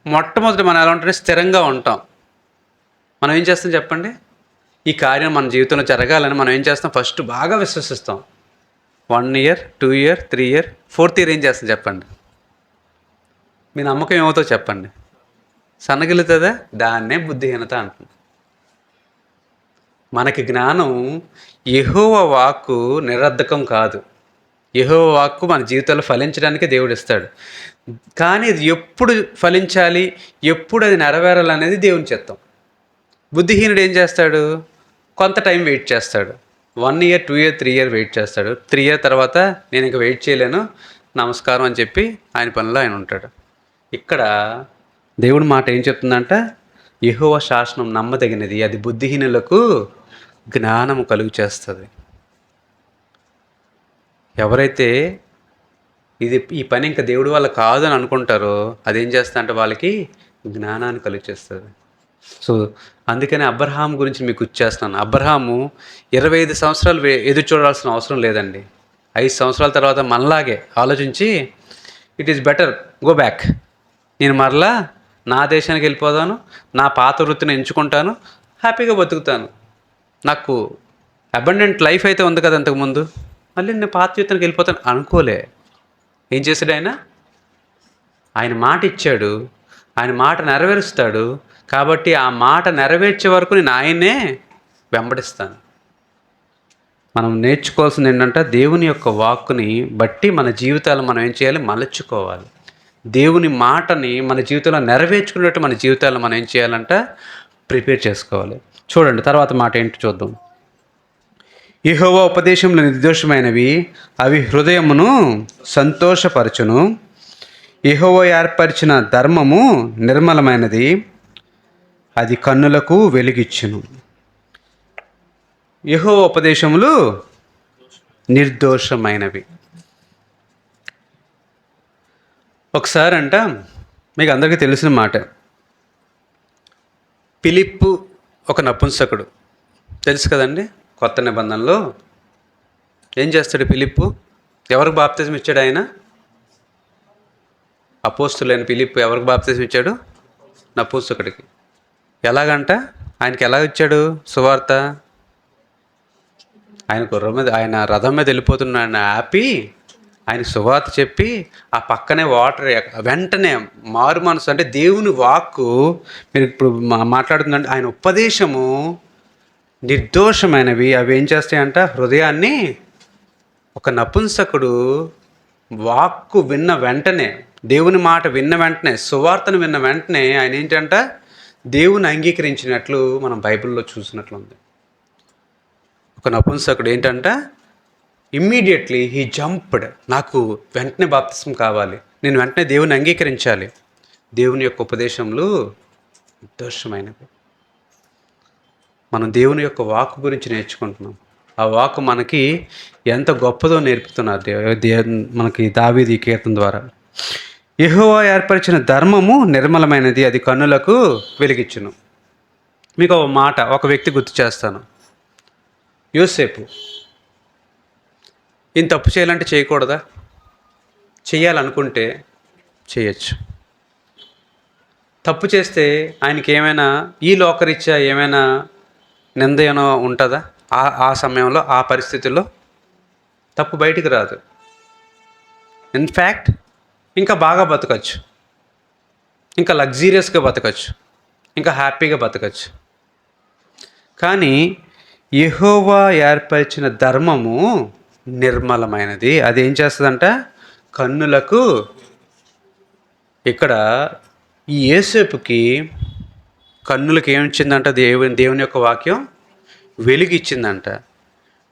మొట్టమొదటి మనం ఎలా ఉంటే స్థిరంగా ఉంటాం. మనం ఏం చేస్తాం చెప్పండి? ఈ కార్యం మన జీవితంలో జరగాలని మనం ఏం చేస్తాం? ఫస్ట్ బాగా విశ్వసిస్తాం. 1 year, 2 year, 3 year, 4th year ఏం చేస్తుంది చెప్పండి? మీ నమ్మకం ఏమవుతుందో చెప్పండి. సన్నగిలుతుందా? దాన్నే బుద్ధిహీనత అంటుంది. మనకి జ్ఞానం యెహోవా వాక్కు నిరర్ధకం కాదు. యెహోవా వాక్కు మన జీవితంలో ఫలించడానికి దేవుడు ఇస్తాడు. కానీ ఇది ఎప్పుడు ఫలించాలి, ఎప్పుడు అది నెరవేరాలనేది దేవుని చిత్తం. బుద్ధిహీనుడు ఏం చేస్తాడు? కొంత టైం వెయిట్ చేస్తాడు. 1 ఇయర్, 2 ఇయర్, 3 ఇయర్ వెయిట్ చేస్తాడు. 3 ఇయర్ తర్వాత నేను ఇంకా వెయిట్ చేయలేను, నమస్కారం అని చెప్పి ఆయన పనిలో ఆయన ఉంటాడు. ఇక్కడ దేవుడి మాట ఏం చెప్తుందంట? యెహోవా శాసనం నమ్మదగినది, అది బుద్ధిహీనులకు జ్ఞానము కలుగు చేస్తుంది. ఎవరైతే ఈ పని ఇంకా దేవుడి వల్ల కాదు అని అనుకుంటారో అదేం చేస్తా అంటే వాళ్ళకి జ్ఞానాన్ని కలుగు చేస్తుంది. సో అందుకనే అబ్రహాం గురించి మీకు ఇచ్చేస్తున్నాను. అబ్రహాము 25 సంవత్సరాలు ఎదురు చూడాల్సిన అవసరం లేదండి. 5 సంవత్సరాల తర్వాత మనలాగే ఆలోచించి it is better go back, నేను మరలా నా దేశానికి వెళ్ళిపోతాను, నా పాత వృత్తిని ఎంచుకుంటాను, హ్యాపీగా బతుకుతాను, నాకు అబండెంట్ లైఫ్ అయితే ఉంది కదా అంతకుముందు, మళ్ళీ నేను పాత జీవితానికి వెళ్ళిపోతాను అనుకోలే. ఏం చేశాడు ఆయన? ఆయన మాట ఇచ్చాడు, ఆయన మాట నెరవేరుస్తాడు. కాబట్టి ఆ మాట నెరవేర్చే వరకు నేను ఆయన్నే వెంబడిస్తాను. మనం నేర్చుకోవాల్సింది ఏంటంటే దేవుని యొక్క వాక్కుని బట్టి మన జీవితాలు మనం ఏం చేయాలి? మలచుకోవాలి. దేవుని మాటని మన జీవితంలో నెరవేర్చుకున్నట్టు మన జీవితాల్లో మనం ఏం చేయాలంట? ప్రిపేర్ చేసుకోవాలి. చూడండి తర్వాత మాట ఏంటి చూద్దాం. యెహోవా ఉపదేశములు నిర్దోషమైనవి, అవి హృదయమును సంతోషపరచును. యెహోవా ఏర్పరిచిన ధర్మము నిర్మలమైనది, అది కన్నులకు వెలుగిచ్చును. యెహోవా ఉపదేశములు నిర్దోషమైనవి. ఒకసారి అంట, మీకు అందరికీ తెలిసిన మాట, ఫిలిప్పు ఒక నపుంసకుడు, తెలుసు కదండి. కొత్త నిబంధనలో ఏం చేస్తాడు ఫిలిప్పు? ఎవరికి బాప్తిజం ఇచ్చాడు ఆయన? అపోస్తులైన ఫిలిప్పు ఎవరికి బాప్తిజం ఇచ్చాడు? నపుంసకుడికి. ఎలాగంట? ఆయనకి ఎలా ఇచ్చాడు సువార్త? ఆయన రథం మీద వెళ్ళిపోతున్నాడు ఆపి ఆయన సువార్త చెప్పి ఆ పక్కనే వాటర్ వెంటనే మారు మనసు, అంటే దేవుని వాక్కు మీరు ఇప్పుడు మాట్లాడుతుందంటే ఆయన ఉపదేశము నిర్దోషమైనవి, అవి ఏం చేస్తాయంట? హృదయాన్ని. ఒక నపుంసకుడు వాక్కు విన్న వెంటనే, దేవుని మాట విన్న వెంటనే, సువార్తను విన్న వెంటనే ఆయన ఏంటంట? దేవుని అంగీకరించినట్లు మనం బైబిల్లో చూసినట్లుంది. ఒక నపుంసకుడు ఏంటంట? ఇమ్మీడియట్లీ హీ జంప్డ్, నాకు వెంటనే బాప్తిస్మం కావాలి, నేను వెంటనే దేవుని అంగీకరించాలి. దేవుని యొక్క ఉపదేశములు నిర్దోషమైనవి. మనం దేవుని యొక్క వాక్కు గురించి నేర్చుకుంటున్నాం. ఆ వాక్కు మనకి ఎంత గొప్పదో నేర్పుతున్నారు మనకి దావీదు కీర్తన ద్వారా. యెహోవా ఏర్పరిచిన ధర్మము నిర్మలమైనది, అది కన్నులకు వెలిగించును. మీకు ఒక మాట, ఒక వ్యక్తి గుర్తు చేస్తాను. యోసేపు ఈయన తప్పు చేయాలంటే చేయకూడదా? చేయాలనుకుంటే చేయొచ్చు. తప్పు చేస్తే ఆయనకి ఏమైనా ఈ లోకరీత్యా ఏమైనా నింద ఏమైనా ఉంటుందా? ఆ సమయంలో ఆ పరిస్థితుల్లో తప్పు బయటికి రాదు. ఇన్ఫ్యాక్ట్ ఇంకా బాగా బతకచ్చు, ఇంకా లగ్జీరియస్గా బతకచ్చు, ఇంకా హ్యాపీగా బతకచ్చు. కానీ యెహోవా ఏర్పరిచిన ధర్మము నిర్మలమైనది, అది ఏం చేస్తుందంట? కన్నులకు. ఇక్కడ ఈ యోసేపుకి కన్నులకు ఏమిచ్చిందంట? దేవుని యొక్క వాక్యం వెలుగు ఇచ్చిందంట.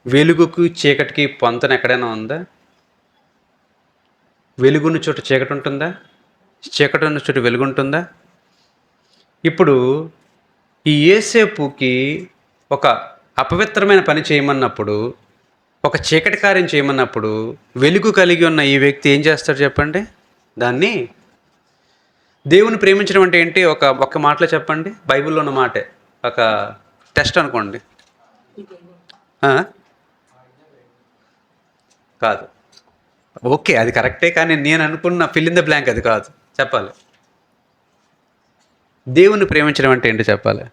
వెలుగుకు చీకటికి పొంతన ఎక్కడైనా ఉందా? వెలుగున్న చోట చీకటి ఉంటుందా? చీకటి ఉన్న చోట వెలుగు ఉంటుందా? ఇప్పుడు ఈ యోసేపుకి ఒక అపవిత్రమైన పని చేయమన్నప్పుడు, ఒక చీకటి కార్యం చేయమన్నప్పుడు, వెలుగు కలిగి ఉన్న ఈ వ్యక్తి ఏం చేస్తాడు చెప్పండి? దాన్ని దేవుని ప్రేమించడం అంటే ఏంటి? ఒక మాటలో చెప్పండి, బైబిల్లో ఉన్న మాటే, ఒక టెస్ట్ అనుకోండి. కాదు, ఓకే అది కరెక్టే, కానీ నేను అనుకున్న ఫిల్ ఇన్ ద బ్లాంక్ అది కాదు. చెప్పాలి, దేవుని ప్రేమించడం అంటే ఏంటి చెప్పాలి.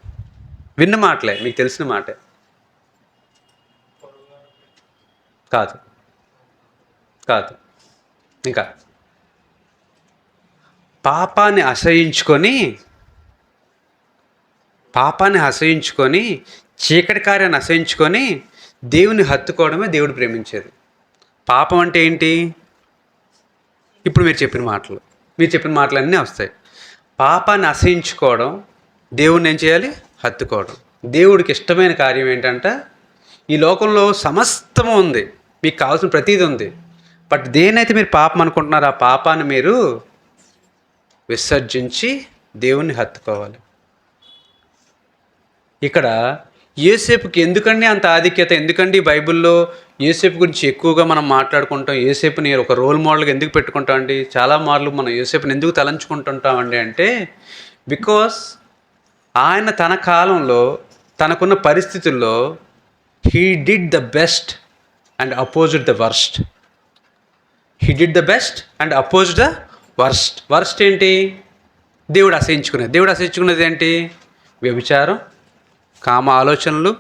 విన్న మాటలే, మీకు తెలిసిన మాటే. కాదు, కాదు. ఇంకా పాపాన్ని అసహించుకొని చీకటి కార్యాన్ని అసహించుకొని దేవుని హత్తుకోవడమే దేవుడు ప్రేమించేది. పాపం అంటే ఏంటి? ఇప్పుడు మీరు చెప్పిన మాటలన్నీ వస్తాయి. పాపాన్ని అసహించుకోవడం, దేవుణ్ణి ఏం చేయాలి? హత్తుకోవడం. దేవుడికి ఇష్టమైన కార్యం ఏంటంటే, ఈ లోకంలో సమస్తము ఉంది, మీకు కావాల్సిన ప్రతీది ఉంది. బట్ దేనైతే మీరు పాపం అనుకుంటున్నారో ఆ పాపాన్ని మీరు విసర్జించి దేవుణ్ణి హత్తుకోవాలి. ఇక్కడ యోసేపుకి ఎందుకండి అంత ఆధిక్యత? ఎందుకండి బైబిల్లో యోసేపు గురించి ఎక్కువగా మనం మాట్లాడుకుంటాం? యోసేపుని ఒక రోల్ మోడల్గా ఎందుకు పెట్టుకుంటామండి? చాలా మార్లు మనం యోసేపుని ఎందుకు తలంచుకుంటుంటామండి అంటే, బికాస్ ఆయన తన కాలంలో తనకున్న పరిస్థితుల్లో he did the best and opposed the worst. Worst ఏంటి? దేవుడు అసహించుకునేది ఏంటి? వ్యభిచారం, కామ ఆలోచనలు,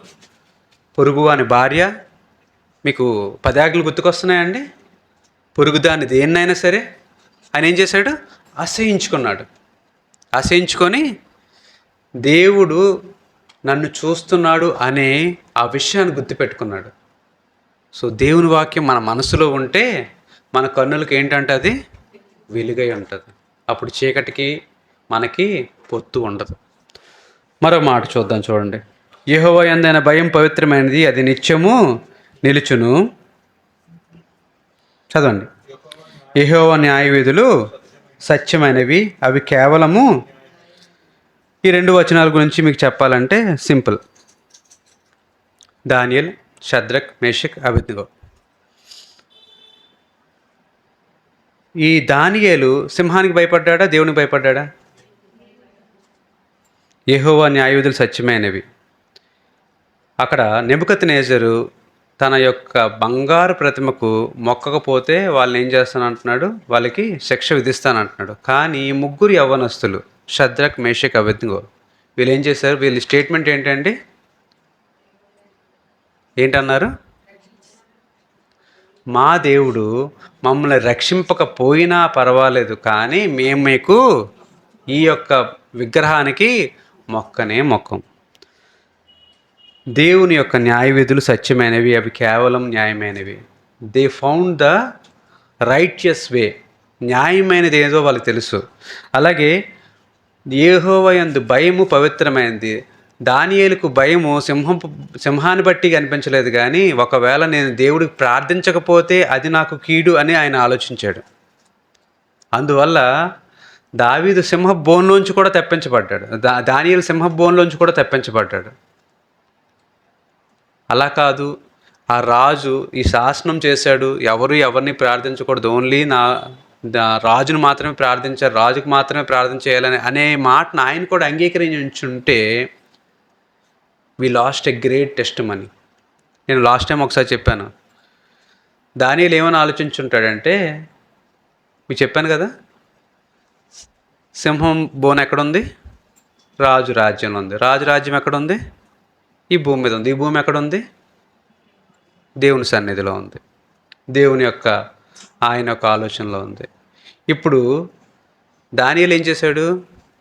పొరుగువాని భార్య. మీకు 10 ఆజ్ఞలు గుర్తుకొస్తున్నాయండి? పొరుగుదాన్ని దేన్నైనా సరే ఆయన ఏం చేశాడు? అసహించుకొని దేవుడు నన్ను చూస్తున్నాడు అనే ఆ విషయాన్ని గుర్తుపెట్టుకున్నాడు. సో దేవుని వాక్యం మన మనసులో ఉంటే మన కన్నులకు ఏంటంటే అది వెలుగై ఉంటుంది. అప్పుడు చీకటికి మనకి పొత్తు ఉండదు. మరో మాట చూద్దాం, చూడండి. యెహోవా యందైన భయం పవిత్రమైనది, అది నిత్యము నిలుచును. చదవండి. యెహోవా న్యాయవిధులు సత్యమైనవి, అవి కేవలము. ఈ 2 వచనాల గురించి మీకు చెప్పాలంటే సింపుల్. దానియేల్, షద్రక్, మేషక్, అబేద్నెగో. ఈ దానియేలు సింహానికి భయపడ్డాడా? దేవునికి భయపడ్డాడా? యెహోవా న్యాయవిధులు సత్యమైనవి. అక్కడ నెబుకద్నెజరు తన యొక్క బంగారు ప్రతిమకు మొక్కకపోతే వాళ్ళని ఏం చేస్తానంటున్నాడు? వాళ్ళకి శిక్ష విధిస్తానంటున్నాడు. కానీ ఈ 3 యవ్వనస్తులు, షద్రక్, మేషక్, అబేద్నెగో, వీళ్ళు ఏం చేశారు? వీళ్ళ స్టేట్మెంట్ ఏంటన్నారు? మా దేవుడు మమ్మల్ని రక్షింపకపోయినా పర్వాలేదు, కానీ మేము మీకు ఈ యొక్క విగ్రహానికి మొక్కం. దేవుని యొక్క న్యాయవిధులు సత్యమైనవి, అవి కేవలం న్యాయమైనవి. దే ఫౌండ్ ద రైచియస్ వే. న్యాయమైనది ఏదో వాళ్ళకి తెలుసు. అలాగే యెహోవా యందు భయము పవిత్రమైనది. దానియేలుకు భయము సింహాన్ని బట్టి కనిపించలేదు, కానీ ఒకవేళ నేను దేవుడికి ప్రార్థించకపోతే అది నాకు కీడు అని ఆయన ఆలోచించాడు. అందువల్ల దావీదు సింహ బోన్లోంచి కూడా తప్పించబడ్డాడు. దానియేలు సింహ బోన్లోంచి కూడా తప్పించబడ్డాడు. అలా కాదు, ఆ రాజు ఈ శాసనం చేశాడు, ఎవరిని ప్రార్థించకూడదు, ఓన్లీ రాజును మాత్రమే ప్రార్థించారు, రాజుకు మాత్రమే ప్రార్థన చేయాలని అనే మాటను ఆయన కూడా అంగీకరించుంటే we lost a great testimony. నేను లాస్ట్ టైం ఒకసారి చెప్పాను, దానియేలు ఏమని ఆలోచించుంటాడంటే, మీకు చెప్పాను కదా, సింహం బోన్ ఎక్కడుంది? రాజు రాజ్యంలో ఉంది. రాజు రాజ్యం ఎక్కడుంది? ఈ భూమి మీద ఉంది. ఈ భూమి ఎక్కడుంది? దేవుని సన్నిధిలో ఉంది. దేవుని యొక్క ఆయన యొక్క ఆలోచనలో ఉంది. ఇప్పుడు దానియేలు ఏం చేశాడు?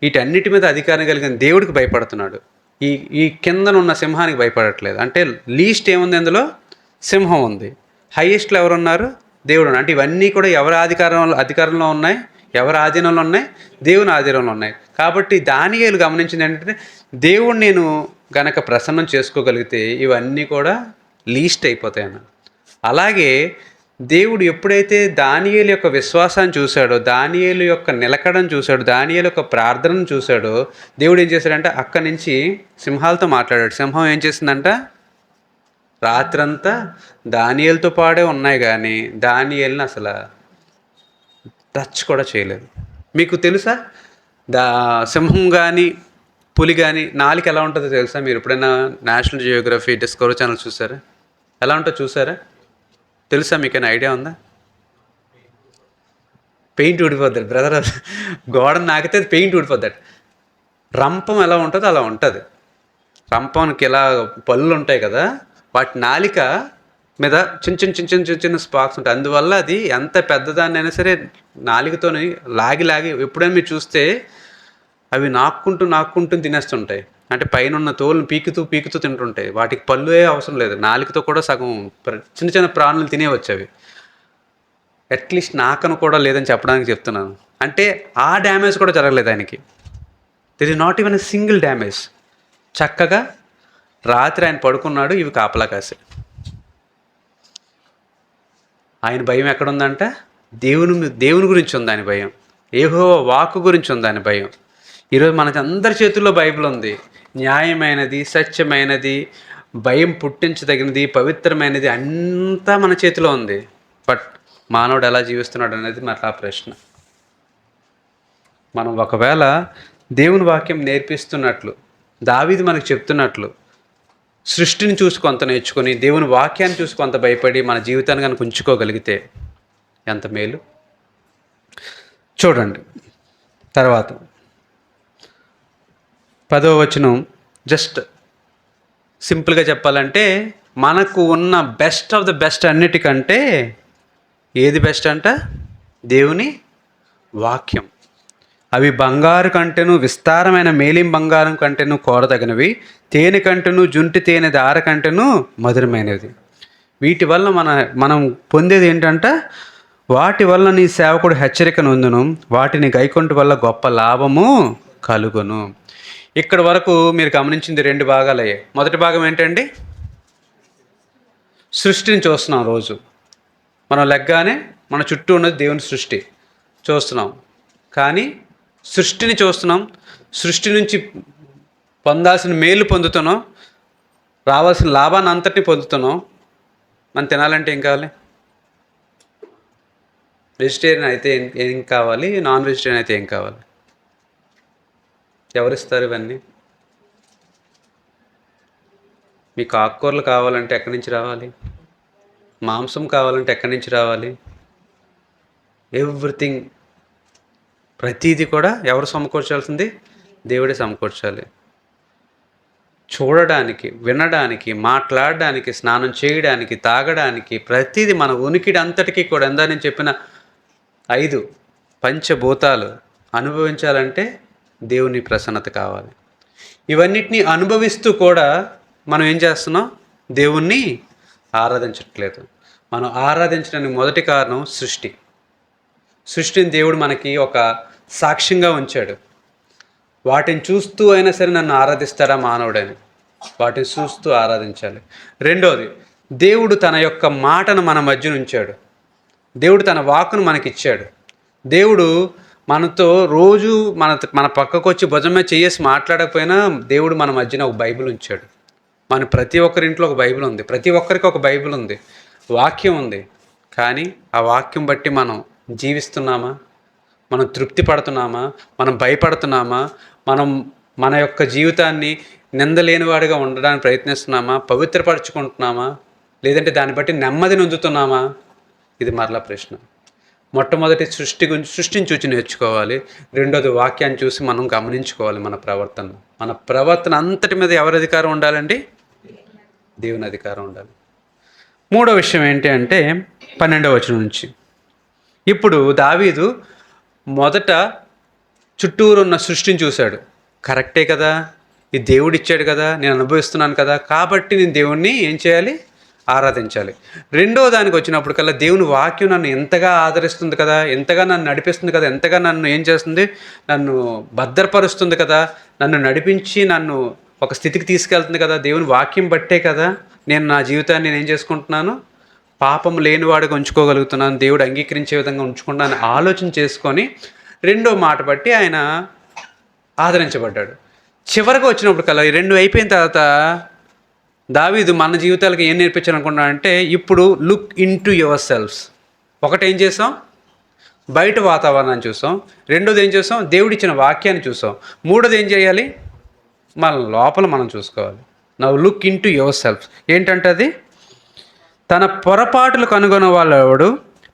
వీటన్నిటి మీద అధికారం కలిగిన దేవుడికి భయపడుతున్నాడు. ఈ కిందనున్న సింహానికి భయపడట్లేదు. అంటే లీస్ట్ ఏముంది అందులో? సింహం ఉంది. హైయెస్ట్లో ఎవరున్నారు? దేవుడు. అంటే ఇవన్నీ కూడా ఎవరి అధికారంలో ఉన్నాయి? ఎవరి ఆధీనంలో ఉన్నాయి? దేవుని ఆధీనంలో ఉన్నాయి. కాబట్టి దానియేలు గమనించింది ఏంటంటే, దేవుడు నేను గనక ప్రసన్నం చేసుకోగలిగితే ఇవన్నీ కూడా లీస్ట్ అయిపోతాయన్న. అలాగే దేవుడు ఎప్పుడైతే దానియేలు యొక్క విశ్వాసాన్ని చూశాడో, దానియేలు యొక్క నిలకడను చూశాడో, దానియేలు యొక్క ప్రార్థనను చూశాడో, దేవుడు ఏం చేశాడంటే అక్కడి నుంచి సింహాలతో మాట్లాడాడు. సింహం ఏం చేసిందంట? రాత్రంతా దానియేలుతో పాడే ఉన్నాయి, కానీ దానియేలుని అసలు టచ్ కూడా చేయలేదు. మీకు తెలుసా, సింహం కానీ పులి కానీ నాలుక ఎలా ఉంటుందో తెలుసా? మీరు ఎప్పుడైనా నేషనల్ జియోగ్రఫీ, డిస్కవరీ ఛానల్ చూసారా? ఎలా ఉంటుందో చూసారా? తెలుసా? మీకైనా ఐడియా ఉందా? పెయింట్ ఊడిపోద్ది బ్రదర్, గోడను నాకితే పెయింట్ ఊడిపోద్ది. రంపం ఎలా ఉంటుందో అలా ఉంటుంది. రంపానికి ఇలా పళ్ళు ఉంటాయి కదా, వాటి నాలిక మీద చిన్న స్పార్క్స్ ఉంటాయి. అందువల్ల అది ఎంత పెద్దదాన్ని అయినా సరే నాలుగుతోని లాగి ఎప్పుడైనా మీరు చూస్తే అవి నాక్కుంటూ తినేస్తుంటాయి. అంటే పైన ఉన్న తోలును పీకుతూ తింటుంటాయి. వాటికి పళ్ళే అవసరం లేదు, నాలుగుతో కూడా సగం చిన్న ప్రాణులు తినేవచ్చు అవి. అట్లీస్ట్ నాకను కూడా లేదని చెప్పడానికి చెప్తున్నాను. అంటే ఆ డ్యామేజ్ కూడా జరగలేదు ఆయనకి. There is not even a single damage. చక్కగా రాత్రి ఆయన పడుకున్నాడు, ఇవి కాపలా కాసే. ఆయన భయం ఎక్కడుందంట? దేవుని గురించి ఉంది ఆయన భయం. యెహోవా వాక్కు గురించి ఉంది ఆయన భయం. ఈరోజు మనకి అందరి చేతుల్లో బైబిల్ ఉంది. న్యాయమైనది, సత్యమైనది, భయం పుట్టించదగినది, పవిత్రమైనది అంతా మన చేతిలో ఉంది. బట్ మానవుడు ఎలా జీవిస్తున్నాడు అనేది మరలా ప్రశ్న. మనం ఒకవేళ దేవుని వాక్యం నేర్పిస్తున్నట్లు, దావీదు మనకు చెప్తున్నట్లు, సృష్టిని చూసి కొంత నేర్చుకొని దేవుని వాక్యాన్ని చూసి కొంత భయపడి మన జీవితాన్ని కనుక ఉంచుకోగలిగితే ఎంత మేలు. చూడండి తర్వాత 10వ వచనం. జస్ట్ సింపుల్గా చెప్పాలంటే మనకు ఉన్న బెస్ట్ ఆఫ్ ద బెస్ట్ అన్నిటికంటే ఏది బెస్ట్ అంట? దేవుని వాక్యం. అవి బంగారు కంటెను, విస్తారమైన మేలిం బంగారం కంటెను కోరదగినవి, తేనె కంటెను, జుంటి తేనె దార కంటెను మధురమైనది. వీటి వల్ల మనం పొందేది ఏంటంట? వాటి వల్ల నీ సేవకుడు హెచ్చరిక నొందును, వాటిని గైకొంటి వల్ల గొప్ప లాభము కలుగును. ఇక్కడ వరకు మీరు గమనించింది 2 భాగాలయ్యాయి. మొదటి భాగం ఏంటండి? సృష్టిని చూస్తున్నాం. రోజు మనం లెగ్గానే మన చుట్టూ ఉన్నది దేవుని సృష్టి చూస్తున్నాం. కానీ సృష్టిని చూస్తున్నాం, సృష్టి నుంచి పొందాల్సిన మేలు పొందుతున్నాం, రావాల్సిన లాభాన్ని అంతటిని పొందుతున్నాం. మనం తినాలంటే ఏం కావాలి? వెజిటేరియన్ అయితే ఏం కావాలి? నాన్ వెజిటేరియన్ అయితే ఏం కావాలి? ఎవరిస్తారు ఇవన్నీ? మీకు ఆకుకూరలు కావాలంటే ఎక్కడి నుంచి రావాలి? మాంసం కావాలంటే ఎక్కడి నుంచి రావాలి? ఎవ్రీథింగ్, ప్రతీది కూడా ఎవరు సమకూర్చాల్సింది? దేవుడే సమకూర్చాలి. చూడడానికి, వినడానికి, మాట్లాడడానికి, స్నానం చేయడానికి, తాగడానికి, ప్రతీది మన ఉనికిడి అంతటికీ కూడా ఎందా నేను చెప్పిన 5 పంచభూతాలు అనుభవించాలంటే దేవుని ప్రసన్నత కావాలి. ఇవన్నిటినీ అనుభవిస్తూ కూడా మనం ఏం చేస్తున్నాం? దేవుణ్ణి ఆరాధించట్లేదు. మనం ఆరాధించడానికి మొదటి కారణం సృష్టిని దేవుడు మనకి ఒక సాక్ష్యంగా ఉంచాడు. వాటిని చూస్తూ అయినా సరే నన్ను ఆరాధిస్తారా మానవుడని? వాటిని చూస్తూ ఆరాధించాలి. రెండోది, దేవుడు తన యొక్క మాటను మన మధ్యన ఉంచాడు. దేవుడు తన వాక్కును మనకిచ్చాడు. దేవుడు మనతో రోజు మన పక్కకు వచ్చి భుజం మీద చేసి మాట్లాడకపోయినా దేవుడు మన మధ్యన ఒక బైబిల్ ఉంచాడు. మన ప్రతి ఒక్కరి ఇంట్లో ఒక బైబిల్ ఉంది. ప్రతి ఒక్కరికి ఒక బైబిల్ ఉంది, వాక్యం ఉంది. కానీ ఆ వాక్యం బట్టి మనం జీవిస్తున్నామా? మనం తృప్తి పడుతున్నామా? మనం భయపడుతున్నామా? మన యొక్క జీవితాన్ని నిందలేనివాడిగా ఉండడానికి ప్రయత్నిస్తున్నామా? పవిత్రపరచుకుంటున్నామా? లేదంటే దాన్ని బట్టి నెమ్మది నొందుతున్నామా? ఇది మరలా ప్రశ్న. మొట్టమొదటి సృష్టిని చూసి నేర్చుకోవాలి. రెండోది వాక్యాన్ని చూసి మనం గమనించుకోవాలి మన ప్రవర్తన అంతటి మీద ఎవరి అధికారం ఉండాలండి? దేవుని అధికారం ఉండాలి. మూడో విషయం ఏంటి అంటే 12వ వచనం నుంచి. ఇప్పుడు దావీదు మొదట చుట్టూరు ఉన్న సృష్టిని చూశాడు. కరెక్టే కదా, ఇది దేవుడిచ్చాడు కదా, నేను అనుభవిస్తున్నాను కదా, కాబట్టి నేను దేవుణ్ణి ఏం చేయాలి? ఆరాధించాలి. రెండో దానికి వచ్చినప్పుడు కల్లా దేవుని వాక్యం నన్ను ఎంతగా ఆదరిస్తుంది కదా, ఎంతగా నన్ను నడిపిస్తుంది కదా, ఎంతగా నన్ను ఏం చేస్తుంది? నన్ను భద్రపరుస్తుంది కదా, నన్ను నడిపించి నన్ను ఒక స్థితికి తీసుకెళ్తుంది కదా. దేవుని వాక్యం బట్టే కదా నేను నా జీవితాన్ని నేను ఏం చేసుకుంటున్నాను? పాపం లేనివాడిగా ఉంచుకోగలుగుతున్నాను, దేవుడు అంగీకరించే విధంగా ఉంచుకుంటాను ఆలోచన చేసుకొని రెండో మాట బట్టి ఆయన ఆదరించబడ్డాడు. చివరికి వచ్చినప్పుడు కల్లా ఈ 2 అయిపోయిన తర్వాత దావీదు మన జీవితాలకు ఏం నేర్పించాలనుకున్నాడంటే, ఇప్పుడు లుక్ ఇంటూ యువర్ సెల్ఫ్స్. ఒకటి ఏం చేసాం? బయట వాతావరణాన్ని చూసాం. రెండోది ఏం చూసాం? దేవుడిచ్చిన వాక్యాన్ని చూసాం. మూడోది ఏం చేయాలి? మన లోపల మనం చూసుకోవాలి. Now look into your self. ఏంటంటే అది తన పొరపాటులు కనుగొన్న వాళ్ళెవడు?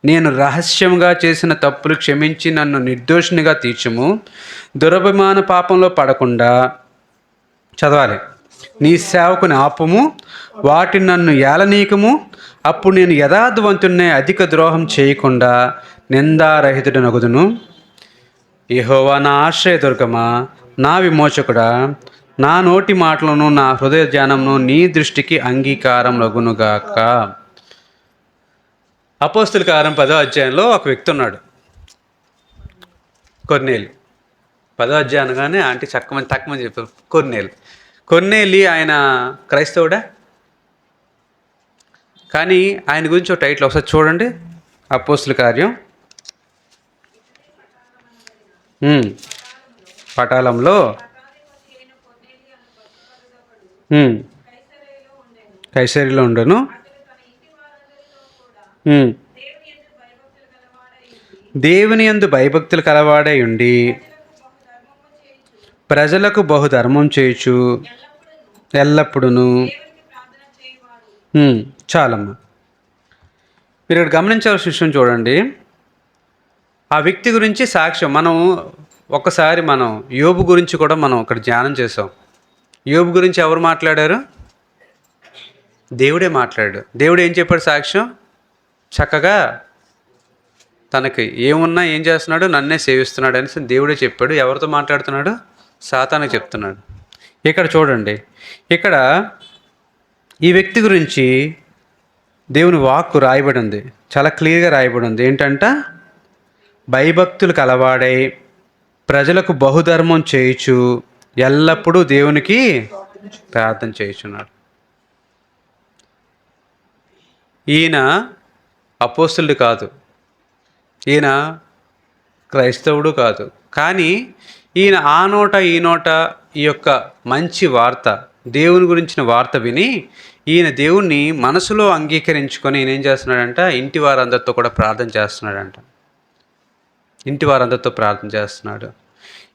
నేను రహస్యంగా చేసిన తప్పులు క్షమించి నన్ను నిర్దోషినిగా తీర్చుము. దురభిమాన పాపంలో పడకుండా చదవాలి. నీ సేవకుని ఆపుము, వాటిని నన్ను ఏలనీకము. అప్పుడు నేను యథార్థవంతున్నే అధిక ద్రోహం చేయకుండా నిందారహితుడనగుదును. యెహోవా నా ఆశ్రయదుర్గమా, నా విమోచకుడా, నా నోటి మాటలను నా హృదయ ధ్యానమును నీ దృష్టికి అంగీకారం లగునుగాక. అపోస్తుల కార్యం 10వ అధ్యాయంలో ఒక వ్యక్తి ఉన్నాడు, కొర్నేలి. 10వ అధ్యాయం అనగానే ఆంటీ చక్కమని తక్కువని చెప్పారు. కొర్నేలి ఆయన క్రైస్తవుడా? కానీ ఆయన గురించి ఒక టైటిల్ ఒకసారి చూడండి. అపోస్తుల కార్యం పటాలంలో కైసరిలో ఉండను. దేవుని యందు భయభక్తులు కలవాడై ఉండి ప్రజలకు బహుధర్మం చేయుచు ఎల్లప్పుడూను. చాలమ్మా. మీరు ఇక్కడ గమనించాల్సిన విషయం చూడండి. ఆ వ్యక్తి గురించి సాక్ష్యం మనం యోబు గురించి కూడా మనం ఇక్కడ ధ్యానం చేసాం. యోబు గురించి ఎవరు మాట్లాడారు? దేవుడే మాట్లాడాడు. దేవుడు ఏం చెప్పాడు? సాక్ష్యం చక్కగా తనకి ఏమున్నా ఏం చేస్తున్నాడు? నన్నే సేవిస్తున్నాడు అనేసి దేవుడే చెప్పాడు. ఎవరితో మాట్లాడుతున్నాడు? సాతానుకు చెప్తున్నాడు. ఇక్కడ చూడండి, ఇక్కడ ఈ వ్యక్తి గురించి దేవుని వాక్కు రాయబడి ఉంది, చాలా క్లియర్గా రాయబడి ఉంది. ఏంటంట? భయభక్తులు కలవాడై ప్రజలకు బహుధర్మం చేయుచు ఎల్లప్పుడూ దేవునికి ప్రార్థన చేయుచున్నాడు. ఈయన అపోస్తులుడు కాదు, ఈయన క్రైస్తవుడు కాదు. కానీ ఈయన ఆ నోట ఈ నోట ఈ యొక్క మంచి వార్త, దేవుని గురించిన వార్త విని ఈయన దేవుణ్ణి మనసులో అంగీకరించుకొని ఈయన ఏం చేస్తున్నాడంట? ఇంటి వారందరితో కూడా ప్రార్థన చేస్తున్నాడంట. ఇంటి వారందరితో ప్రార్థన చేస్తున్నాడు.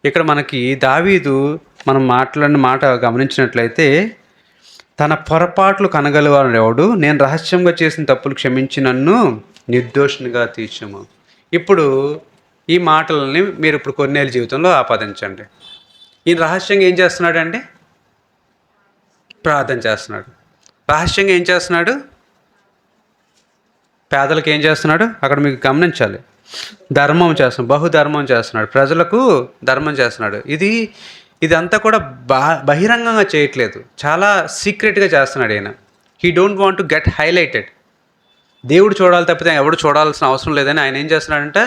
ఇక్కడ మనకి దావీదు మనం మాట్లాడిన మాట గమనించినట్లయితే, తన పొరపాట్లు కనగలవాడు ఎవడు? నేను రహస్యంగా చేసిన తప్పులు క్షమించి నన్ను నిర్దోషినిగా తీర్చుము. ఇప్పుడు ఈ మాటలని మీరు ఇప్పుడు కొన్నేళ్ళ జీవితంలో ఆపాదించండి. ఈయన రహస్యంగా ఏం చేస్తున్నాడండి? ప్రార్థన చేస్తున్నాడు. రహస్యంగా ఏం చేస్తున్నాడు? పేదలకు ఏం చేస్తున్నాడు? అక్కడ మీకు గమనించాలి. ధర్మం చేస్తున్నాడు, బహుధర్మం చేస్తున్నాడు, ప్రజలకు ధర్మం చేస్తున్నాడు. ఇదంతా కూడా బహిరంగంగా చేయట్లేదు, చాలా సీక్రెట్గా చేస్తున్నాడు ఈయన. He don't want to get highlighted. దేవుడు చూడాలి తప్పితే ఎవడు చూడాల్సిన అవసరం లేదని ఆయన ఏం చేస్తున్నాడంటే,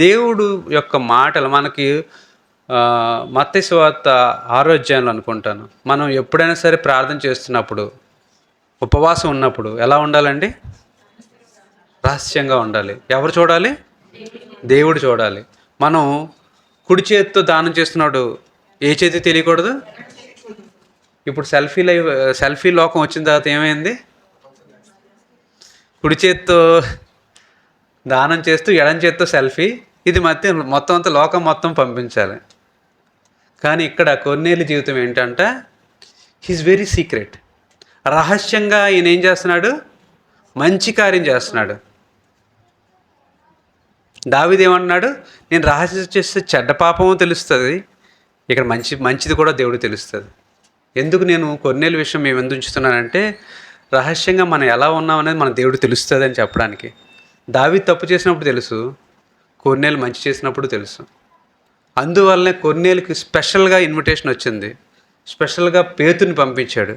దేవుడు యొక్క మాటలు మనకి మత్తయి సువార్త 6వ అధ్యాయంలో అనుకుంటాను, మనం ఎప్పుడైనా సరే ప్రార్థన చేస్తున్నప్పుడు, ఉపవాసం ఉన్నప్పుడు ఎలా ఉండాలండి? రహస్యంగా ఉండాలి. ఎవరు చూడాలి? దేవుడు చూడాలి. మనం కుడి చేతితో దానం చేస్తున్నాడు, ఏ చేతి తెలియకూడదు. ఇప్పుడు సెల్ఫీ లోకం వచ్చిన తర్వాత ఏమైంది? కుడి చేత్తో దానం చేస్తూ ఎడం చేత్తో సెల్ఫీ. ఇది మొత్తం అంతా లోకం మొత్తం పంపించాలి. కానీ ఇక్కడ కొన్నేళ్ళ జీవితం ఏంటంటే, హీస్ వెరీ సీక్రెట్. రహస్యంగా ఈయన ఏం చేస్తున్నాడు? మంచి కార్యం చేస్తున్నాడు. దావీదు ఏమంటున్నాడు? నేను రహస్యం చేస్తే చెడ్డ పాపము తెలుస్తుంది, ఇక్కడ మంచిది కూడా దేవుడు తెలుస్తుంది. ఎందుకు నేను కొన్నేళ్ళ విషయం మేము ఎందుకు ఉంచుతున్నానంటే, రహస్యంగా మనం ఎలా ఉన్నాం అనేది మన దేవుడు తెలుస్తుంది అని చెప్పడానికి. దావీదు తప్పు చేసినప్పుడు తెలుసు, కొన్నేళ్ళు మంచి చేసినప్పుడు తెలుసు. అందువల్లనే కొన్నేళ్ళకి స్పెషల్గా ఇన్విటేషన్ వచ్చింది. స్పెషల్గా పేతురుని పంపించాడు.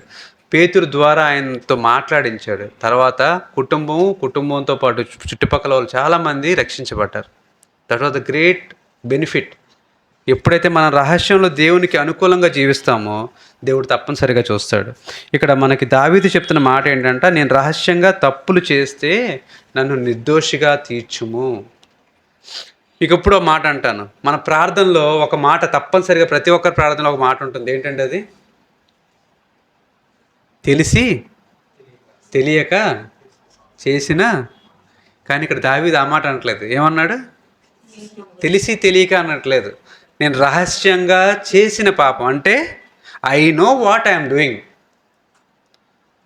పేతురు ద్వారా ఆయనతో మాట్లాడించాడు. తర్వాత కుటుంబంతో పాటు చుట్టుపక్కల వాళ్ళు చాలామంది రక్షించబడ్డారు. That was the great benefit. ఎప్పుడైతే మనం రహస్యంలో దేవునికి అనుకూలంగా జీవిస్తామో దేవుడు తప్పనిసరిగా చూస్తాడు. ఇక్కడ మనకి దావీదు చెప్తున్న మాట ఏంటంటే, నేను రహస్యంగా తప్పులు చేస్తే నన్ను నిర్దోషిగా తీర్చుము. ఇక ఇప్పుడు ఒక మాట అంటాను, మన ప్రార్థనలో ఒక మాట తప్పనిసరిగా, ప్రతి ఒక్కరి ప్రార్థనలో ఒక మాట ఉంటుంది. ఏంటంటే అది తెలిసి తెలియక చేసిన. కానీ ఇక్కడ దావీదు ఆ మాట అనట్లేదు. ఏమన్నాడు? తెలిసి తెలియక అనట్లేదు. నేను రహస్యంగా చేసిన పాపం, అంటే I know what I'm doing.